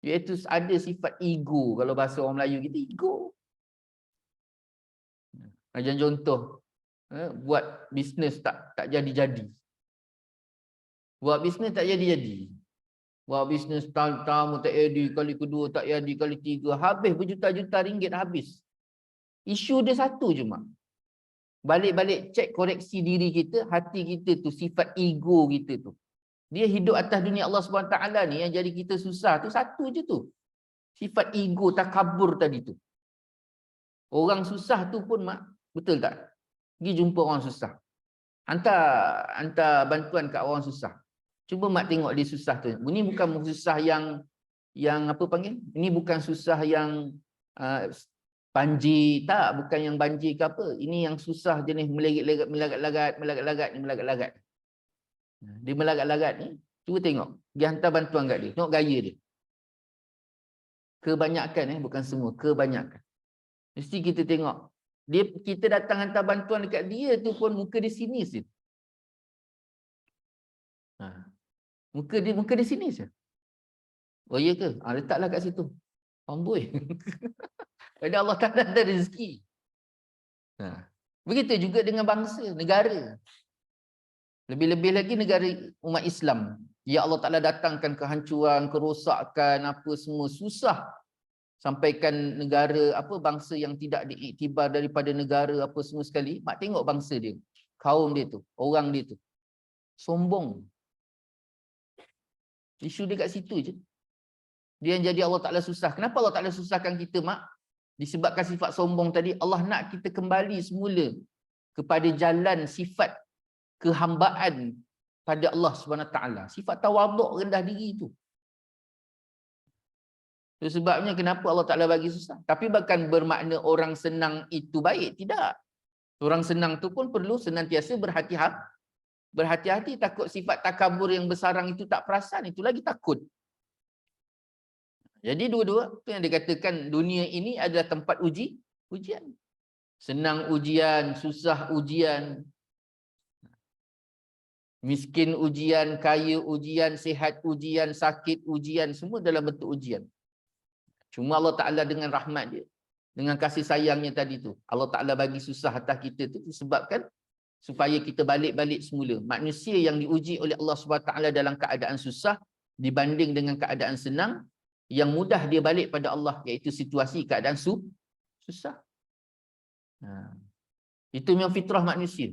Iaitu ada sifat ego. Kalau bahasa orang Melayu kita, ego. Macam contoh, buat bisnes tak jadi-jadi. Buat bisnes tak jadi-jadi. Buat bisnes tahun tak jadi, kali kedua tak jadi, kali tiga. Habis berjuta-juta ringgit habis. Isu dia satu je Balik-balik cek koreksi diri kita, hati kita tu, sifat ego kita tu. Dia hidup atas dunia Allah SWT ni yang jadi kita susah tu satu je tu. Sifat ego takabur tadi tu. Orang susah tu pun betul tak? Pergi jumpa orang susah. Hantar bantuan kat orang susah. Cuba tengok dia susah tu. Ini bukan susah yang apa panggil? Ini bukan susah yang banjir, tak, bukan yang banjir ke apa. Ini yang susah jenis melagat-lagat. Dia melagat-lagat ni, cuba tengok. Dia hantar bantuan kat dia. Tengok gaya dia. Kebanyakan bukan semua, kebanyakan. Mesti kita tengok. Kita datang hantar bantuan dekat dia tu pun muka dia sinis je. Muka dia sinis je. Oh iya ke? Letaklah kat situ. Amboi. Pada Allah Ta'ala ada rezeki. Begitu juga dengan bangsa, negara. Lebih-lebih lagi negara umat Islam. Ya Allah Ta'ala datangkan kehancuran, kerosakan, apa semua susah. Sampaikan negara, bangsa yang tidak diiktibar daripada negara, apa semua sekali. Tengok bangsa dia. Kaum dia tu, orang dia tu. Sombong. Isu dia kat situ je. Dia yang jadi Allah Ta'ala susah. Kenapa Allah Ta'ala susahkan kita, mak? Disebabkan sifat sombong tadi, Allah nak kita kembali semula kepada jalan sifat kehambaan pada Allah Subhanahu Wa Ta'ala. Sifat tawaduk, rendah diri itu. Itu sebabnya kenapa Allah Ta'ala bagi susah. Tapi bukan bermakna orang senang itu baik. Tidak. Orang senang tu pun perlu senantiasa berhati-hati. Takut sifat takabur yang besarang itu tak perasan. Itu lagi takut. Jadi dua-dua, itu yang dikatakan dunia ini adalah tempat ujian. Senang ujian, susah ujian. Miskin ujian, kaya ujian, sihat ujian, sakit ujian. Semua dalam bentuk ujian. Cuma Allah Ta'ala dengan rahmat dia, dengan kasih sayangnya tadi tu, Allah Ta'ala bagi susah atas kita tu disebabkan supaya kita balik-balik semula. Manusia yang diuji oleh Allah SWT dalam keadaan susah dibanding dengan keadaan senang, yang mudah dia balik pada Allah, iaitu situasi keadaan susah. Itu memang fitrah manusia.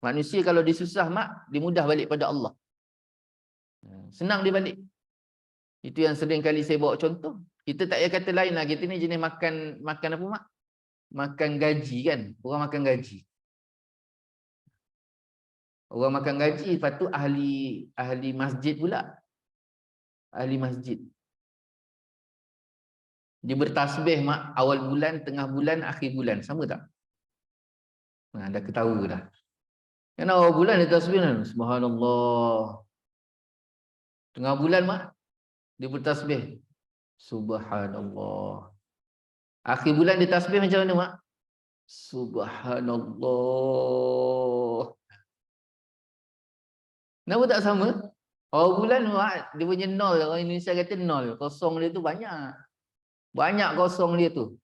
Manusia kalau dia susah, dia mudah balik pada Allah. Senang dia balik. Itu yang sering kali saya bawa contoh. Kita tak payah kata lain lah. Kita ni jenis makan apa, mak? Makan gaji kan? Orang makan gaji. Orang makan gaji, lepas tu ahli masjid pula. Ahli masjid. Dia bertasbih, mak, awal bulan, tengah bulan, akhir bulan. Sama tak? Dah ketawa dah. Kan awal bulan dia tasbih, subhanallah. Tengah bulan, mak, dia bertasbih, subhanallah. Akhir bulan dia tasbih macam mana, mak? Subhanallah. Kenapa tak sama? Awal bulan, mak, dia punya nol. Orang Indonesia kata nol. Kosong dia tu banyak. Banyak kosong dia tu.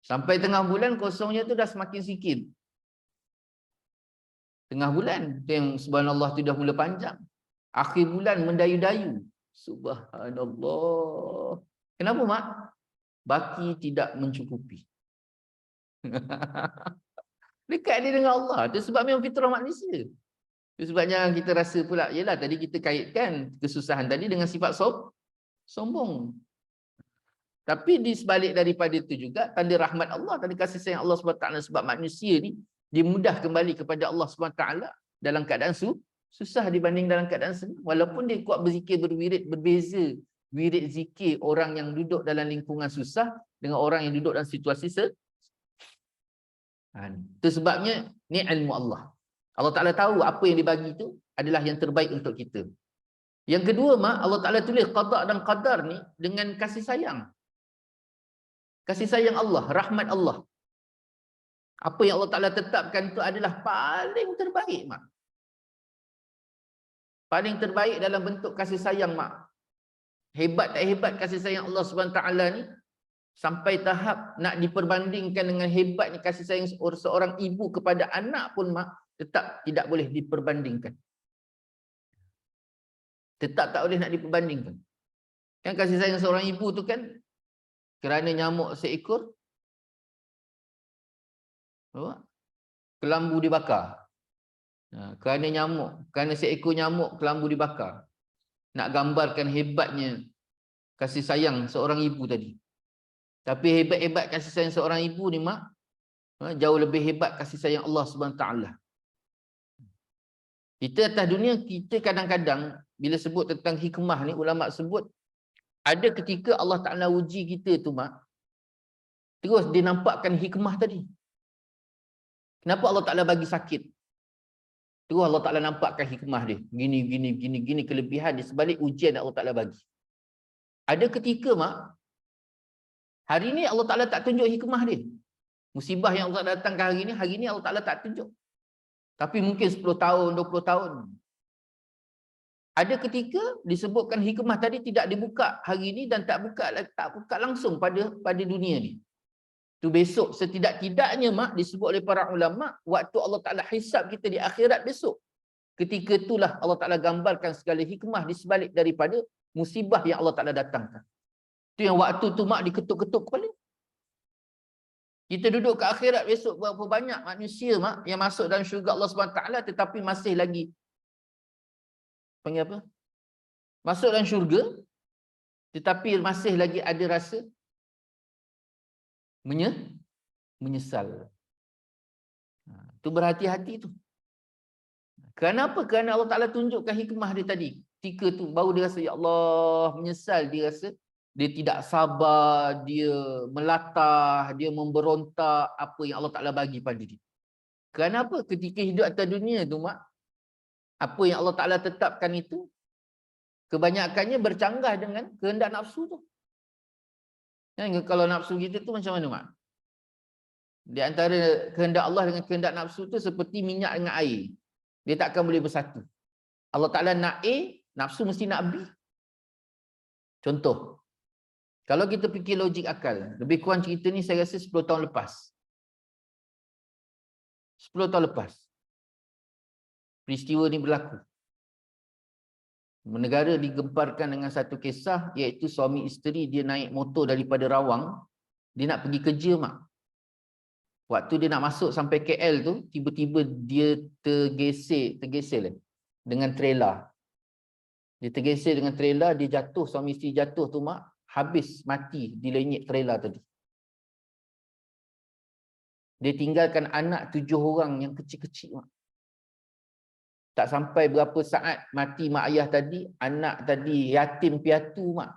Sampai tengah bulan kosongnya tu dah semakin sikit. Tengah bulan yang subhanallah tu dah mula panjang. Akhir bulan mendayu-dayu. Subhanallah. Kenapa, mak? Baki tidak mencukupi. Dekat dia dengan Allah. Itu sebab memang fitrah manusia. Itu sebabnya kita rasa pula, yelah tadi kita kaitkan kesusahan tadi dengan sifat sombong. Tapi di sebalik daripada itu juga tanda rahmat Allah, tanda kasih sayang Allah SWT, sebab manusia ni dia mudah kembali kepada Allah SWT dalam keadaan susah dibanding dalam keadaan senang. Walaupun dia kuat berzikir berwirid, berbeza wirid zikir orang yang duduk dalam lingkungan susah dengan orang yang duduk dalam situasi itu sebabnya ni ilmu Allah. Allah Ta'ala tahu apa yang dibagi itu adalah yang terbaik untuk kita. Yang kedua, mak, Allah Ta'ala tulis qada dan qadar ni dengan kasih sayang. Kasih sayang Allah, rahmat Allah. Apa yang Allah Ta'ala tetapkan itu adalah paling terbaik, mak. Paling terbaik dalam bentuk kasih sayang, mak. Hebat tak hebat kasih sayang Allah SWT ni, sampai tahap nak diperbandingkan dengan hebatnya kasih sayang seorang ibu kepada anak pun, mak, tetap tidak boleh diperbandingkan. Tetap tak boleh nak diperbandingkan. Kan kasih sayang seorang ibu tu kan, kerana nyamuk seekor, kelambu dibakar. Kerana nyamuk, kerana seekor nyamuk, kelambu dibakar. Nak gambarkan hebatnya kasih sayang seorang ibu tadi. Tapi hebat-hebat kasih sayang seorang ibu ni, mak, jauh lebih hebat kasih sayang Allah SWT. Kita atas dunia, kita kadang-kadang bila sebut tentang hikmah ni, ulama sebut ada ketika Allah Ta'ala uji kita tu, mak, terus dia nampakkan hikmah tadi. Kenapa Allah Ta'ala bagi sakit? Terus Allah Ta'ala nampakkan hikmah dia. Gini kelebihan dia sebalik ujian Allah Ta'ala bagi. Ada ketika, mak, hari ni Allah Ta'ala tak tunjuk hikmah dia. Musibah yang Allah datangkan hari ni Allah Ta'ala tak tunjuk. Tapi mungkin 10 tahun, 20 tahun. Ada ketika disebutkan hikmah tadi tidak dibuka hari ini dan tak buka langsung pada dunia ni. Tu besok setidak-tidaknya, mak, disebut oleh para ulama, waktu Allah Ta'ala hisab kita di akhirat besok. Ketika itulah Allah Ta'ala gambarkan segala hikmah di sebalik daripada musibah yang Allah Ta'ala datangkan. Tu yang waktu tu, mak, diketuk-ketuk kepala. Kita duduk ke akhirat besok, berapa banyak manusia, mak, yang masuk dalam syurga Allah SWT tetapi masih lagi panggil apa? masuk dalam syurga, tetapi masih lagi ada rasa menyesal. Itu berhati-hati tu. Kenapa? Kerana Allah Ta'ala tunjukkan hikmah dia tadi. Ketika tu baru dia rasa, ya Allah, menyesal. Dia rasa dia tidak sabar, dia melatah, dia memberontak apa yang Allah Ta'ala bagi pada dia. Kenapa? Ketika hidup atas dunia tu, mak, apa yang Allah Ta'ala tetapkan itu, kebanyakannya bercanggah dengan kehendak nafsu tu. Kalau nafsu kita tu macam mana, mak? Di antara kehendak Allah dengan kehendak nafsu tu seperti minyak dengan air. Dia takkan boleh bersatu. Allah Ta'ala nak A, nafsu mesti nak B. Contoh, kalau kita fikir logik akal, lebih kurang cerita ni saya rasa 10 tahun lepas. 10 tahun lepas. Peristiwa ni berlaku. Negara digemparkan dengan satu kisah, iaitu suami isteri dia naik motor daripada Rawang, dia nak pergi kerja, mak. Waktu dia nak masuk sampai KL tu, tiba-tiba dia tergeser dengan trailer. Dia tergeser dengan trailer, dia jatuh, suami isteri jatuh tu, mak, habis mati dilenyit trailer tadi. Dia tinggalkan anak 7 orang yang kecil-kecil, mak. Tak sampai berapa saat mati mak ayah tadi, anak tadi yatim piatu, mak.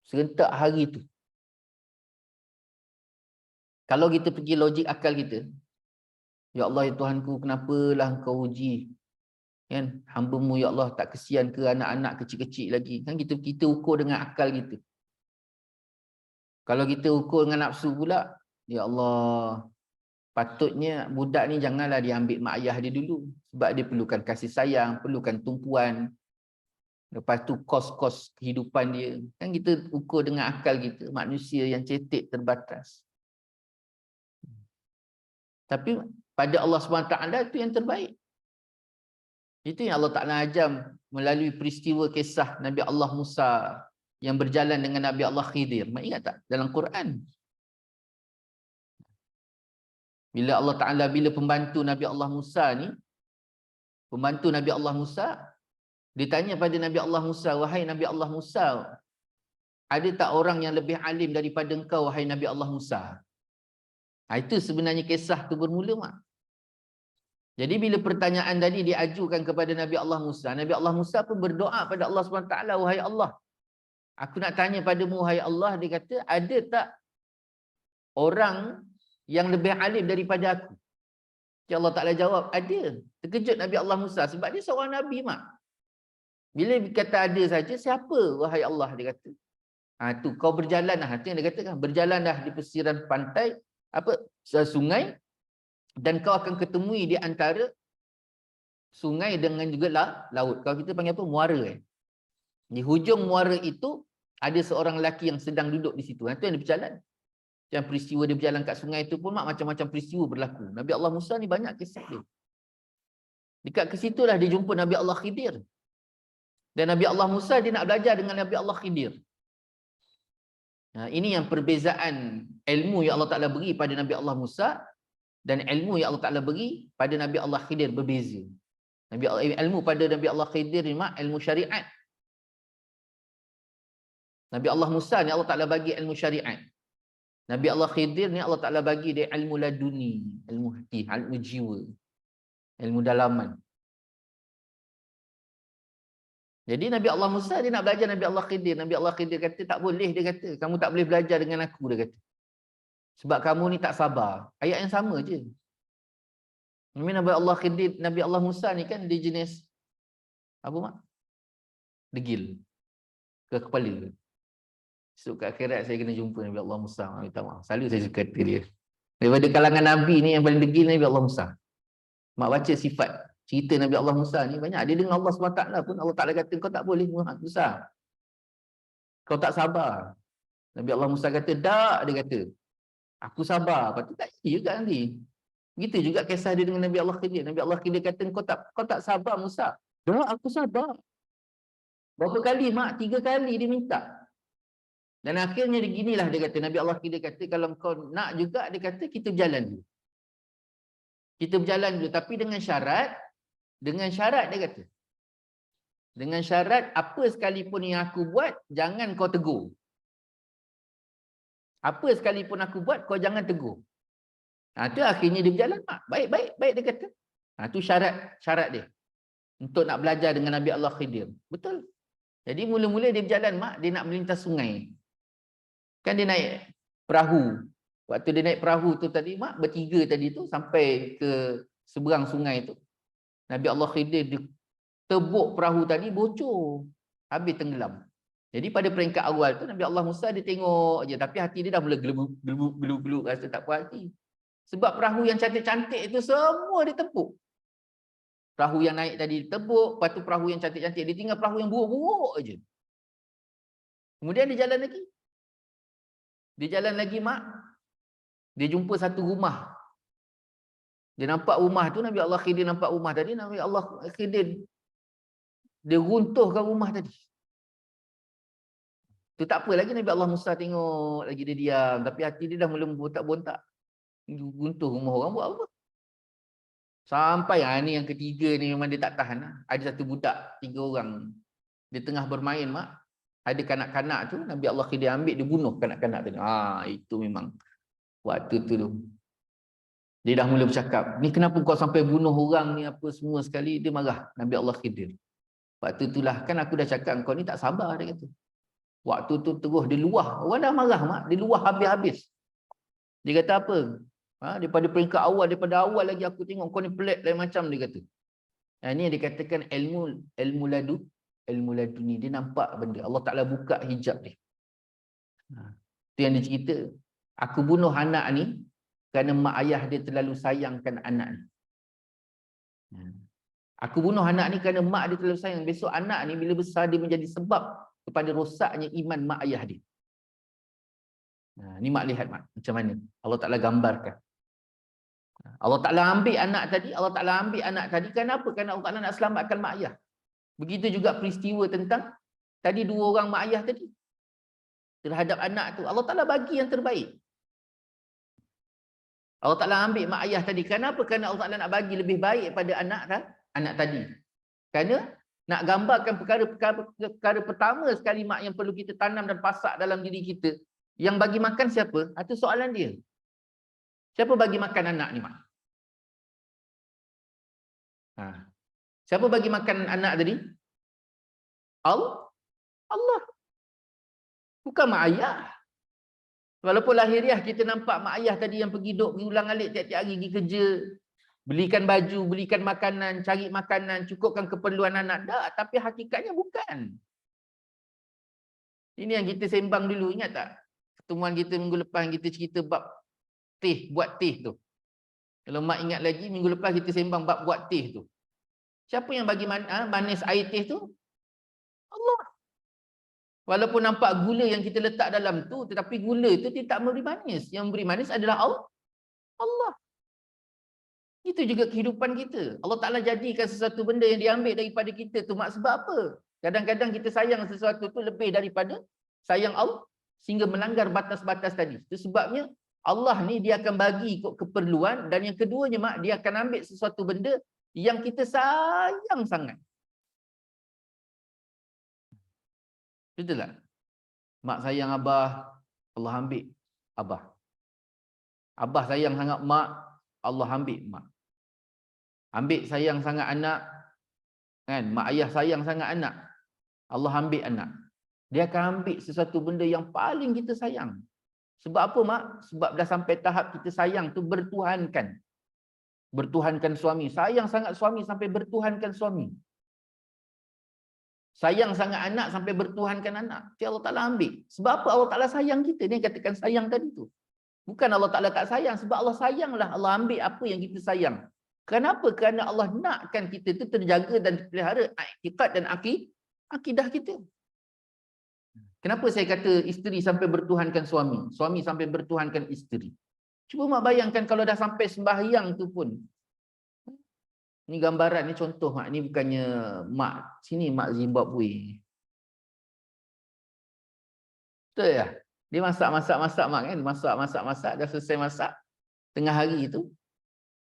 Serentak hari tu. Kalau kita pergi logik akal kita, ya Allah, ya Tuhanku, kenapalah Engkau uji kan hamba-Mu, ya Allah, tak kesian ke anak-anak kecil-kecil lagi. Kan kita ukur dengan akal kita. Kalau kita ukur dengan nafsu pula, ya Allah, patutnya budak ni janganlah dia ambil mak ayah dia dulu, sebab dia perlukan kasih sayang, perlukan tumpuan. Lepas tu kos-kos kehidupan dia. Kan kita ukur dengan akal kita, manusia yang cetek terbatas. Tapi pada Allah SWT itu yang terbaik. Itu yang Allah Ta'ala ajam melalui peristiwa kisah Nabi Allah Musa yang berjalan dengan Nabi Allah Khidir. Mak ingat tak? Dalam Quran. Bila Allah Ta'ala, bila pembantu Nabi Allah Musa ni, pembantu Nabi Allah Musa, ditanya pada Nabi Allah Musa, wahai Nabi Allah Musa, ada tak orang yang lebih alim daripada engkau, wahai Nabi Allah Musa? Itu sebenarnya kisah tu bermula, mak. Jadi bila pertanyaan tadi diajukan kepada Nabi Allah Musa pun berdoa pada Allah SWT, wahai Allah, aku nak tanya padamu, wahai Allah, dia kata, ada tak orang yang lebih alim daripada aku? Ya Allah Ta'ala jawab, ada. Terkejut Nabi Allah Musa sebab dia seorang Nabi, mak. Bila kata ada saja, siapa, wahai Allah, dia kata. Tu kau berjalan dah, itu yang dia katakan, berjalan dah di pesisir pantai, sungai, dan kau akan ketemui di antara sungai dengan juga laut. Kalau kita panggil apa? Muara. Di hujung muara itu ada seorang lelaki yang sedang duduk di situ. Itu yang dia berjalan. Yang peristiwa dia berjalan kat sungai itu pun, mak, macam-macam peristiwa berlaku. Nabi Allah Musa ni banyak kisah dia. Dekat ke situlah dia jumpa Nabi Allah Khidir. Dan Nabi Allah Musa dia nak belajar dengan Nabi Allah Khidir. Ini yang perbezaan ilmu yang Allah Ta'ala beri pada Nabi Allah Musa dan ilmu yang Allah Ta'ala beri pada Nabi Allah Khidir berbeza. Ilmu pada Nabi Allah Khidir ni, mak, ilmu syariat. Nabi Allah Musa ni Allah Ta'ala bagi ilmu syariat. Nabi Allah Khidir ni Allah Ta'ala bagi dia ilmu laduni, ilmu hati, ilmu jiwa, ilmu dalaman. Jadi Nabi Allah Musa dia nak belajar Nabi Allah Khidir. Nabi Allah Khidir kata, tak boleh, dia kata. Kamu tak boleh belajar dengan aku, dia kata. Sebab kamu ni tak sabar. Ayat yang sama je. Nabi Allah Khidir, Nabi Allah Musa ni kan dia jenis apa, mak? Degil. Ke kepala. So kat akhirat saya kena jumpa Nabi Allah Musa. Minta maaf. Selalu saya suka kata dia. Daripada kalangan Nabi ni yang paling degil Nabi Allah Musa. Mak baca sifat cerita Nabi Allah Musa ni banyak. Dia dengan Allah SWT pun Allah Ta'ala kata, kau tak boleh Musa. Kau tak sabar. Nabi Allah Musa kata, tak, dia kata. Aku sabar. Lepas tu tak juga nanti. Begitu juga kisah dia dengan Nabi Allah Khidir. Nabi Allah Khidir kata, kau tak sabar Musa. Tak, aku sabar. Berapa kali, mak? 3 kali dia minta. Dan akhirnya beginilah dia kata, Nabi Allah Khidir kata, kalau kau nak juga, dia kata, kita berjalan dulu. Kita berjalan dulu. Tapi dengan syarat dia kata, Dengan syarat apa sekalipun yang aku buat, jangan kau tegur. Apa sekalipun aku buat, kau jangan tegur. Itu akhirnya dia berjalan, mak. Baik dia kata. Itu syarat dia. Untuk nak belajar dengan Nabi Allah Khidir. Betul. Jadi mula-mula dia berjalan, mak. Dia nak melintas sungai. Kan dia naik perahu. Waktu dia naik perahu tu tadi, mak, bertiga tadi tu, sampai ke seberang sungai tu. Nabi Allah Khidir dia tebuk perahu tadi, bocor. Habis tenggelam. Jadi pada peringkat awal tu, Nabi Allah Musa dia tengok je. Tapi hati dia dah mula geluk-geluk, rasa tak puas hati. Sebab perahu yang cantik-cantik itu semua ditepuk. Perahu yang naik tadi ditepuk, lepas tu perahu yang cantik-cantik, dia tinggal perahu yang buruk-buruk aje. Kemudian dia jalan lagi. Dia jalan lagi, mak. Dia jumpa satu rumah. Dia nampak rumah tu, Nabi Allah Khidir nampak rumah tadi, Nabi Allah Khidir dia runtuhkan rumah tadi. Tu tak apa lagi, Nabi Allah Musa tengok lagi, dia diam. Tapi hati dia dah mula bontak-bontak. Runtuh rumah orang buat apa? Sampai ni yang ketiga ni memang dia tak tahan. Ada satu budak, 3 orang. Dia tengah bermain, mak. Ada kanak-kanak tu, Nabi Allah Khidir ambil, dia bunuh kanak-kanak tu. Itu memang waktu tu. Dia dah mula bercakap, ni kenapa kau sampai bunuh orang ni apa semua sekali. Dia marah, Nabi Allah Khidir. Waktu itulah, kan aku dah cakap kau ni tak sabar, dia kata. Waktu tu terus dia luah. Orang dah marah, mak. Dia luah habis-habis. Dia kata apa? Daripada peringkat awal, daripada awal lagi aku tengok kau ni pelik lain macam, dia kata. Ini dikatakan ilmu laduni. Dia nampak benda. Allah Ta'ala buka hijab dia. Itu yang dia cerita. Aku bunuh anak ni kerana mak ayah dia terlalu sayangkan anak ni. Aku bunuh anak ni kerana mak dia terlalu sayang. Besok anak ni bila besar dia menjadi sebab kepada rosaknya iman mak ayah dia. Ni mak lihat, mak, macam mana Allah Ta'ala gambarkan. Allah Ta'ala ambil anak tadi. Kenapa? Kerana Allah Ta'ala nak selamatkan mak ayah. Begitu juga peristiwa tentang tadi 2 orang mak ayah tadi. Terhadap anak tu, Allah Ta'ala bagi yang terbaik. Allah Ta'ala ambil mak ayah tadi. Kenapa? Kerana Allah Ta'ala nak bagi lebih baik pada anak tadi. Kerana nak gambarkan perkara pertama sekali, mak, yang perlu kita tanam dan pasak dalam diri kita. Yang bagi makan siapa? Itu soalan dia. Siapa bagi makan anak ni, mak? Siapa bagi makan anak tadi? Allah. Bukan mak ayah. Walaupun lahiriah kita nampak mak ayah tadi yang pergi ulang-alik tiap-tiap hari pergi kerja, belikan baju, belikan makanan, cari makanan, cukupkan keperluan anak. Tak, tapi hakikatnya bukan. Ini yang kita sembang dulu, ingat tak? Pertemuan kita minggu lepas kita cerita bab teh, buat teh tu. Kalau mak ingat lagi, minggu lepas kita sembang bab buat teh tu. Siapa yang bagi manis air teh tu? Allah. Walaupun nampak gula yang kita letak dalam tu, tetapi gula itu tidak memberi manis. Yang memberi manis adalah Allah. Itu juga kehidupan kita. Allah Ta'ala jadikan sesuatu benda yang diambil daripada kita tu, mak, sebab apa? Kadang-kadang kita sayang sesuatu tu lebih daripada sayang Allah, sehingga melanggar batas-batas tadi. Itu sebabnya Allah ni dia akan bagi ikut keperluan, dan yang keduanya, mak, dia akan ambil sesuatu benda yang kita sayang sangat. Betul tak? Mak sayang abah, Allah ambil abah. Abah sayang sangat mak, Allah ambil mak. Ambil sayang sangat anak, kan? Mak ayah sayang sangat anak, Allah ambil anak. Dia akan ambil sesuatu benda yang paling kita sayang. Sebab apa, mak? Sebab dah sampai tahap kita sayang tu bertuhankan. Bertuhankan suami. Sayang sangat suami sampai bertuhankan suami. Sayang sangat anak sampai bertuhankan anak. Itu Allah Ta'ala ambil. Sebab apa? Allah Ta'ala sayang kita. Dia katakan sayang tadi tu. Bukan Allah Ta'ala tak sayang. Sebab Allah sayanglah. Allah ambil apa yang kita sayang. Kenapa? Kerana Allah nakkan kita tu terjaga dan terpelihara iktikad dan akidah kita. Kenapa saya kata isteri sampai bertuhankan suami? Suami sampai bertuhankan isteri. Cuba mak bayangkan kalau dah sampai sembahyang tu pun. Ni gambaran, ni contoh, mak. Ni bukannya mak sini, mak Zimbabwe. Betul ya? Dia masak mak, kan? Masak, dah selesai masak tengah hari tu.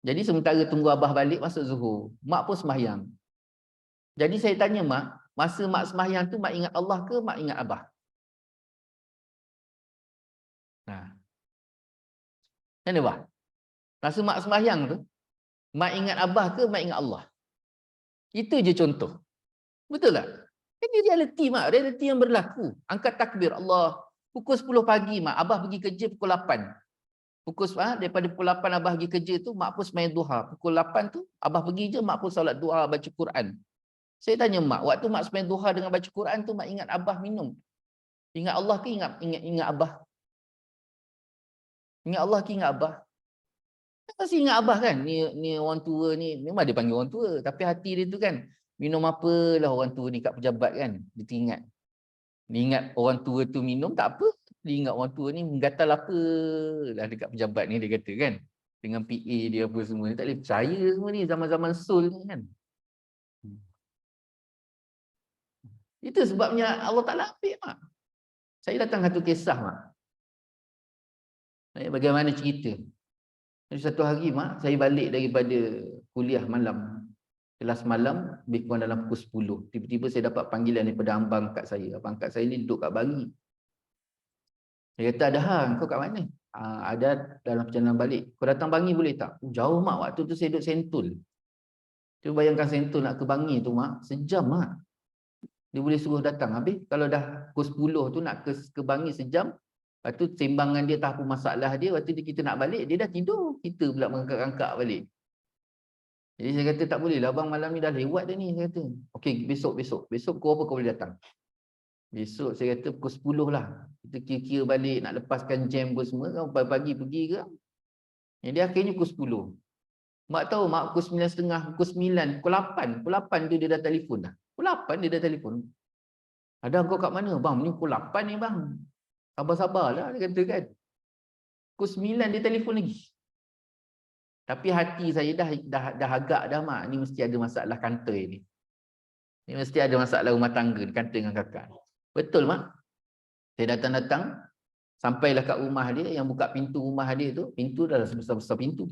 Jadi sementara tunggu abah balik masuk zuhur, mak pun sembahyang. Jadi saya tanya mak, Masa mak sembahyang tu mak ingat Allah ke mak ingat abah? Nah, mana bah? Masa mak sembahyang tu, mak ingat abah ke mak ingat Allah? Itu je contoh. Betul tak? Ini realiti mak, realiti yang berlaku. Angkat takbir Allah. Pukul 10 pagi mak, abah pergi kerja pukul 8. Daripada pukul 8 abah pergi kerja tu, mak pun sembahyang duha. Pukul 8 tu, abah pergi je, mak pun solat duha, baca Quran. Saya tanya mak, waktu mak sembahyang duha dengan baca Quran tu, mak ingat abah minum? Ingat Allah ke ingat abah? Ingat Allah ke ingat abah? Pasti ingat abah kan? Ni orang tua ni, memang dia panggil orang tua. Tapi hati dia tu kan, minum apalah orang tua ni kat pejabat kan. Dia teringat. Dia ingat orang tua tu minum, tak apa. Dia ingat orang tua ni menggatal apa lah dekat pejabat ni, dia kata kan. Dengan PA dia apa semua. Dia tak boleh percaya semua ni, zaman-zaman Sul ni kan. Itu sebabnya Allah Ta'ala ambil mak. Saya datang satu kisah mak. Bagaimana cerita. Jadi satu hari mak, saya balik daripada kuliah malam. Kelas malam, lebih kurang dalam pukul 10. Tiba-tiba saya dapat panggilan daripada abang kat saya. Abang kat saya ni duduk kat Bangi. Dia kata, ada hang, kau kat mana? Ada dalam perjalanan balik. Kau datang Bangi boleh tak? Jauh mak, waktu tu saya duduk Sentul. Cuba bayangkan Sentul nak ke Bangi tu mak, sejam mak. Dia boleh suruh datang. Habis kalau dah pukul 10 tu nak ke Bangi sejam, lepas tu timbangan dia tak apa masalah dia, waktu kita nak balik, dia dah tidur. Kita pula mengangkat-angkat balik. Jadi saya kata tak boleh lah abang, malam ni dah lewat dah ni. Saya kata, okey besok pukul apa kau boleh datang? Besok saya kata pukul 10 lah. Kita kira-kira balik nak lepaskan jam pun semua kan, pagi-pagi pergi ke. Jadi akhirnya pukul 10. Mak tahu mak pukul 9.30, pukul 9, pukul 8 tu dia dah telefon dah. Pukul 8 dia dah telefon. Ada kau kat mana? Bang, ni pukul 8 ni bang. Sabar-sabarlah dia kata kan. Pukul 9 dia telefon lagi. Tapi hati saya dah agak dah mak, ni mesti ada masalah kantoi ni. Ni mesti ada masalah rumah tangga kantoi dengan kakak. Betul mak. Saya datang-datang sampailah kat rumah dia, yang buka pintu rumah dia tu, pintu dah sebesar-besar pintu.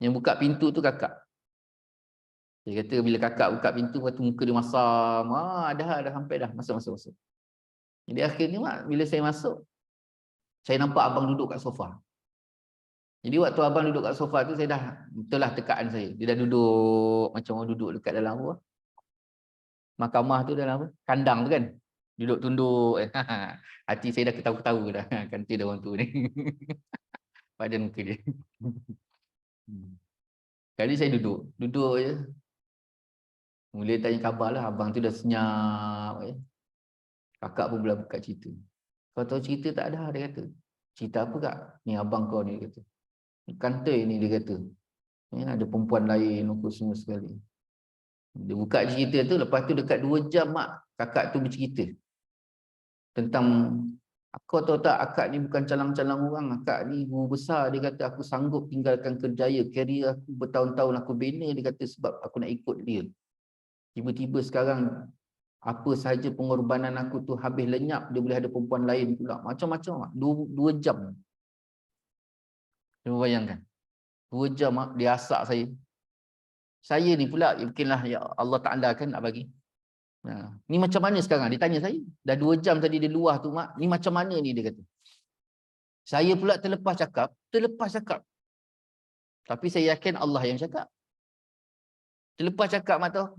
Yang buka pintu tu kakak. Dia kata bila kakak buka pintu, waktu muka dia masam, dah sampai dah, masuk. Jadi akhirnya mak, bila saya masuk, saya nampak abang duduk kat sofa. Jadi waktu abang duduk kat sofa tu, saya dah, betul lah tekaan saya. Dia dah duduk, macam orang duduk dekat dalam apa? Mahkamah tu dalam apa? Kandang tu kan? Duduk tunduk. Hati saya dah ketawa-ketawa dah. Kanti dah orang tu ni. Pada muka dia. Kali saya duduk je. Mula tanya khabar lah, abang tu dah senyap. Kakak pun pula buka cerita. Kau tahu cerita tak ada? Dia kata. Cerita apa kak? Ni abang kau ni, dia kata. Kantai ni, dia kata. Ni ada perempuan lain, apa semua sekali. Dia buka cerita tu, lepas tu dekat 2 jam mak, kakak tu bercerita. Tentang, kau tahu tak, akak ni bukan calang-calang orang. Akak ni guru besar, dia kata aku sanggup tinggalkan kerjaya. Karier aku bertahun-tahun aku bina, dia kata sebab aku nak ikut dia. Tiba-tiba sekarang, apa sahaja pengorbanan aku tu habis lenyap, dia boleh ada perempuan lain pula. Macam-macam, 2 jam. Cuba bayangkan. 2 jam dia asak saya. Saya ni pula, mungkinlah ya Allah Ta'ala kan nak bagi. Ni macam mana sekarang? Dia tanya saya. Dah 2 jam tadi dia luah tu mak. Ni macam mana ni, dia kata. Saya pula terlepas cakap. Tapi saya yakin Allah yang cakap. Terlepas cakap mak tahu.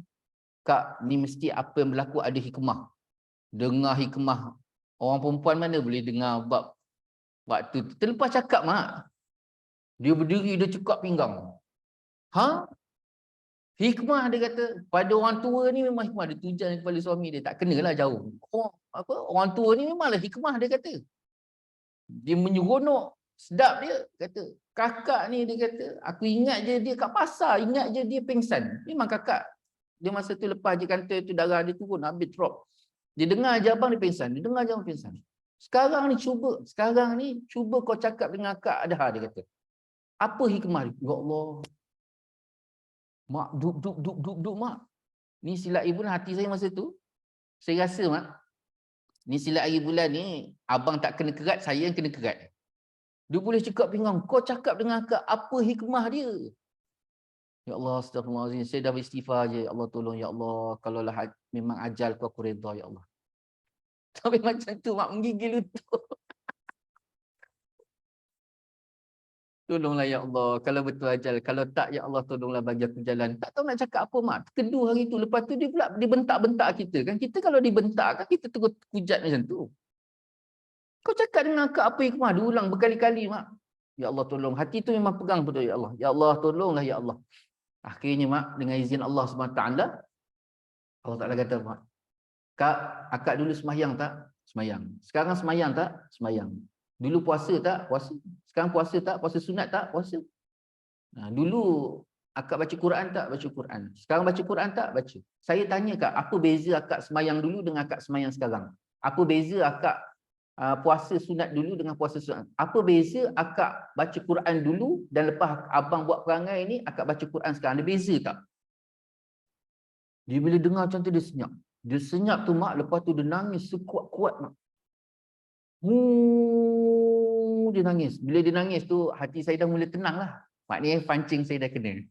Kak, ni mesti apa yang berlaku ada hikmah. Dengar hikmah. Orang perempuan mana boleh dengar bab waktu tu. Terlepas cakap mak. Dia berdiri, dia cekak pinggang. Hikmah dia kata, pada orang tua ni memang hikmah. Dia tujan kepada suami dia. Tak kenalah jauh. Orang tua ni memanglah hikmah dia kata. Dia menyeronok. Sedap dia. Kata, kakak ni dia kata, aku ingat je dia kat pasar. Ingat je dia pingsan. Memang kakak. Dia masa tu lepas je kantor tu darah dia turun. Habis drop. Dia dengar je abang dia pingsan. Sekarang ni cuba kau cakap dengan akak ada dia kata. Apa hikmah dia? Ya Allah. Mak, duk, mak. Ni silap hari bulan hati saya masa tu. Saya rasa, mak, ni silap hari bulan ni, abang tak kena kerat, saya yang kena kerat. Dia boleh cakap pinggang, kau cakap dengan akak, apa hikmah dia? Ya Allah, astagfirullahalazim. Saya dah beristighfar je. Ya Allah tolong ya Allah. Kalaulah memang ajal kau, aku redha ya Allah. Tapi macam tu mak menggigil lutut. Tolonglah ya Allah. Kalau betul ajal. Kalau tak ya Allah tolonglah bagi aku jalan. Tak tahu nak cakap apa mak. Kedua hari tu. Lepas tu dia pula dibentak-bentak kita kan. Kita kalau dibentak kan kita terus hujat macam tu. Kau cakap dengan akak apa hikmah? Dia ulang berkali-kali mak. Ya Allah tolong. Hati tu memang pegang betul ya Allah. Ya Allah tolonglah ya Allah. Akhirnya mak dengan izin Allah SWT. Allah Ta'ala kata mak. Kak, akak dulu semayang tak? Semayang. Sekarang semayang tak? Semayang. Dulu puasa tak? Puasa. Sekarang puasa tak? Puasa sunat tak? Puasa. Nah, dulu akak baca Quran tak? Baca Quran. Sekarang baca Quran tak? Baca. Saya tanya kak, apa beza akak semayang dulu dengan akak semayang sekarang? Apa beza akak puasa sunat dulu dengan puasa sunat? Apa beza akak baca Quran dulu dan lepas abang buat perangai ni, akak baca Quran sekarang? Ada beza tak? Dia bila dengar macam tu dia senyap. Dia senyap tu mak, lepas tu dia nangis sekuat-kuat mak. Dia nangis. Bila dia nangis tu, hati saya dah mula tenang lah. Maknanya pancing saya dah kena.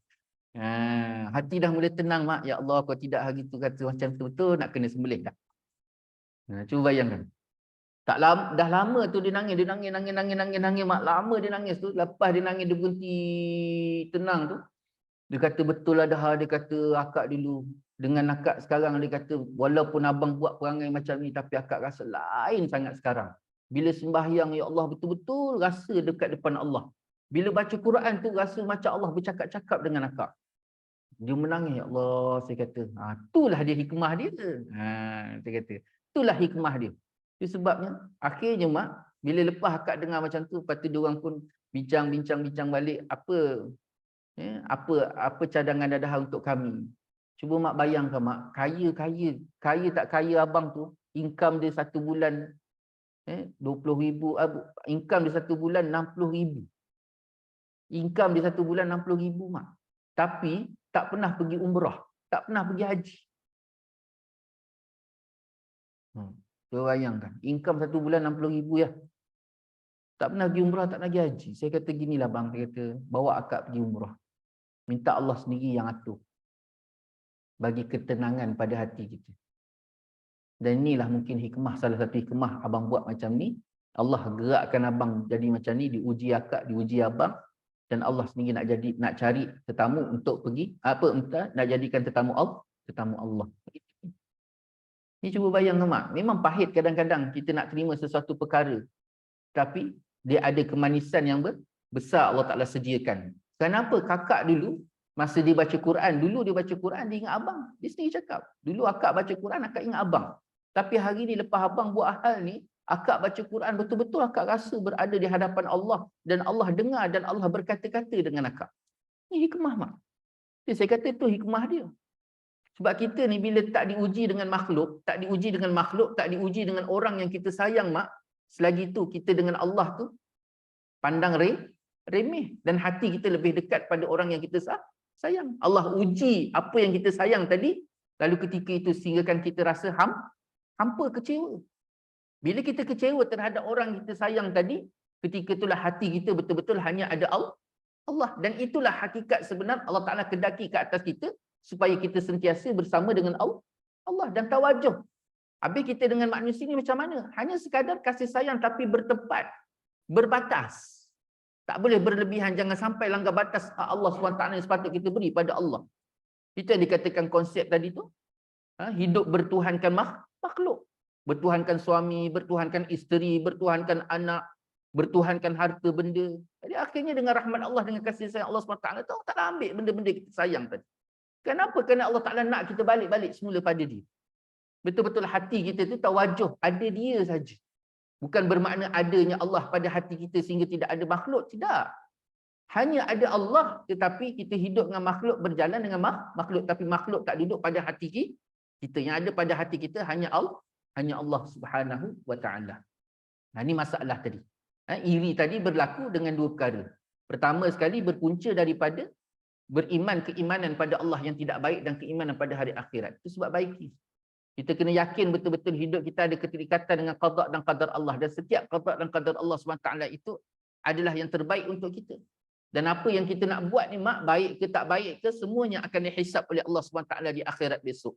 Hati dah mula tenang mak. Ya Allah, kau tidak hari tu kata macam tu betul nak kena sembelih dah. Cuba bayangkan. Tak lama, dah lama tu dia nangis, nangis mak. Lama dia nangis tu. Lepas dia nangis, dia berhenti tenang tu. Dia kata betul lah dah. Dia kata akak dulu. Dengan akak sekarang dia kata walaupun abang buat perangai macam ni tapi akak rasa lain sangat sekarang. Bila sembahyang ya Allah betul-betul rasa dekat depan Allah. Bila baca Quran tu rasa macam Allah bercakap-cakap dengan akak. Dia menangis ya Allah saya kata. Itulah dia hikmah dia. Saya kata. Itulah hikmah dia. Itu sebabnya akhirnya mak bila lepas akak dengar macam tu lepas tu dia orang pun bincang balik apa cadangan dadah untuk kami. Cuba mak bayangkan mak, kaya tak kaya abang tu, income dia satu bulan 20,000, income dia satu bulan 60,000. Income dia satu bulan 60,000 mak. Tapi tak pernah pergi umrah, tak pernah pergi haji. Cuba bayangkan, income satu bulan 60,000 ya. Tak pernah pergi umrah, tak pernah pergi haji. Saya kata ginilah bang, saya kata bawa akak pergi umrah. Minta Allah sendiri yang atur. Bagi ketenangan pada hati kita. Dan inilah mungkin hikmah, salah satu hikmah abang buat macam ni. Allah gerakkan abang jadi macam ni, diuji akak, diuji abang. Dan Allah sendiri nak cari tetamu untuk pergi, nak jadikan tetamu Allah. Ni cuba bayang mak, memang pahit kadang-kadang kita nak terima sesuatu perkara. Tapi dia ada kemanisan yang besar Allah Ta'ala sediakan. Kenapa kakak dulu, masa dia baca Quran, dia ingat abang. Dia sendiri cakap, dulu akak baca Quran, akak ingat abang. Tapi hari ni lepas abang buat hal ni, akak baca Quran betul-betul akak rasa berada di hadapan Allah. Dan Allah dengar dan Allah berkata-kata dengan akak. Ini hikmah mak. Jadi saya kata itu hikmah dia. Sebab kita ni bila tak diuji dengan makhluk, tak diuji dengan orang yang kita sayang mak, selagi itu kita dengan Allah tu pandang remeh dan hati kita lebih dekat pada orang yang kita sayang. Allah uji apa yang kita sayang tadi, lalu ketika itu sehinggakan kita rasa hampa kecewa. Bila kita kecewa terhadap orang yang kita sayang tadi, ketika itulah hati kita betul-betul hanya ada Allah. Dan itulah hakikat sebenar Allah Ta'ala kedaki ke atas kita supaya kita sentiasa bersama dengan Allah dan tawajuh. Habis kita dengan manusia ni macam mana? Hanya sekadar kasih sayang tapi bertempat, berbatas. Tak boleh berlebihan, jangan sampai langgar batas Allah SWT yang sepatutnya kita beri pada Allah. Itu yang dikatakan konsep tadi tu. Hidup bertuhankan makhluk. Bertuhankan suami, bertuhankan isteri, bertuhankan anak, bertuhankan harta benda. Jadi akhirnya dengan rahmat Allah, dengan kasih sayang Allah SWT, tak ambil benda-benda kita sayang tadi. Kenapa? Kerana Allah Ta'ala nak kita balik-balik semula pada dia. Betul-betul hati kita tu tawajuh, ada dia saja. Bukan bermakna adanya Allah pada hati kita sehingga tidak ada makhluk. Tidak. Hanya ada Allah, tetapi kita hidup dengan makhluk, berjalan dengan makhluk. Tapi makhluk tak duduk pada hati kita. Yang ada pada hati kita hanya Allah Subhanahu wa Ta'ala. Ini masalah tadi. Iri tadi berlaku dengan dua perkara. Pertama sekali berpunca daripada keimanan pada Allah yang tidak baik dan keimanan pada hari akhirat. Itu sebab baiki. Kita kena yakin betul-betul hidup kita ada keterikatan dengan qada dan qadar Allah. Dan setiap qada dan qadar Allah SWT itu adalah yang terbaik untuk kita. Dan apa yang kita nak buat ni mak, baik ke tak baik ke, semuanya akan dihisap oleh Allah SWT di akhirat besok.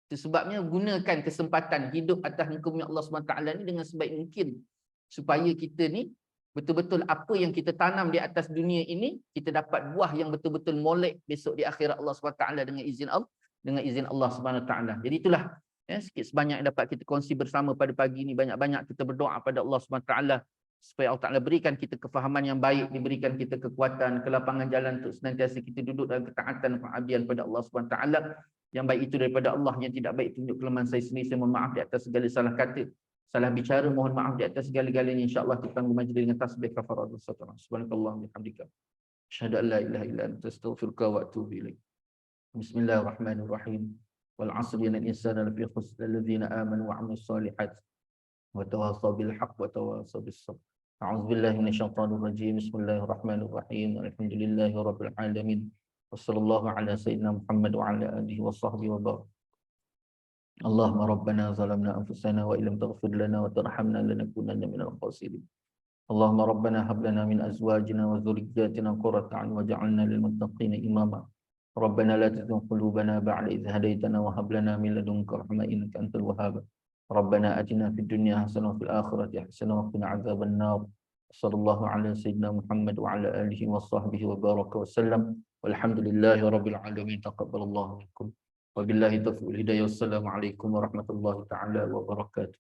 Itu sebabnya gunakan kesempatan hidup atas muka bumi Allah SWT ni dengan sebaik mungkin. Supaya kita ni betul-betul apa yang kita tanam di atas dunia ini, kita dapat buah yang betul-betul molek besok di akhirat Allah SWT dengan izin Allah SWT. Jadi itulah sikit sebanyak yang dapat kita kongsi bersama pada pagi ini. Banyak-banyak kita berdoa pada Allah SWT supaya Allah Ta'ala berikan kita kefahaman yang baik, diberikan kita kekuatan, kelapangan jalan untuk senantiasa kita duduk dalam ketaatan dan pengabdian pada Allah SWT. Yang baik itu daripada Allah, yang tidak baik tunjuk kelemahan saya sendiri. Saya mohon maaf di atas segala salah kata, salah bicara, mohon maaf di atas segala-galanya. InsyaAllah kita tangguh majlis dengan tasbih kafaratul satara. Subhanakallahumma bihamdika, asyhadu an la ilaha illa anta, astaghfiruka wa atubu ilaik. Bismillahirrahmanirrahim. Wal 'asri innal insana lafi khusr, alladzina amanu wa 'amilus solihat wa tawasaw bil haqq wa tawasaw bis sabr. A'udzu billahi minasyaitonir rajim. Bismillahirrahmanirrahim. Alhamdulillahi rabbil alamin. Wassallallahu ala sayyidina Muhammad wa ala alihi wa sahbihi wa barak. Allahumma rabbana zalamna anfusana wa illam taghfir lana wa tarhamna lanakunanna minal khasirin. Allahumma rabbana hab lana min azwajina wa dhurriyyatina qurrata a'yun waj'alna lil muttaqina imama. Rabbana la tuzigh qulubana ba'da idh hadaytana wa hab lana min ladunka rahmatan innaka antal wahhab. Rabbana atina fid dunya hasanah wa fil akhirati hasanah wa qina adzaban nar. Sallallahu ala sayyidina Muhammad wa ala alihi wa sahbihi wa baraka wa sallam. Walhamdulillahi rabbil alamin. Taqabbalallahu minkum. Wabillahi taufiq wal hidayah. Wassalamualaikum warahmatullahi taala wabarakatuh.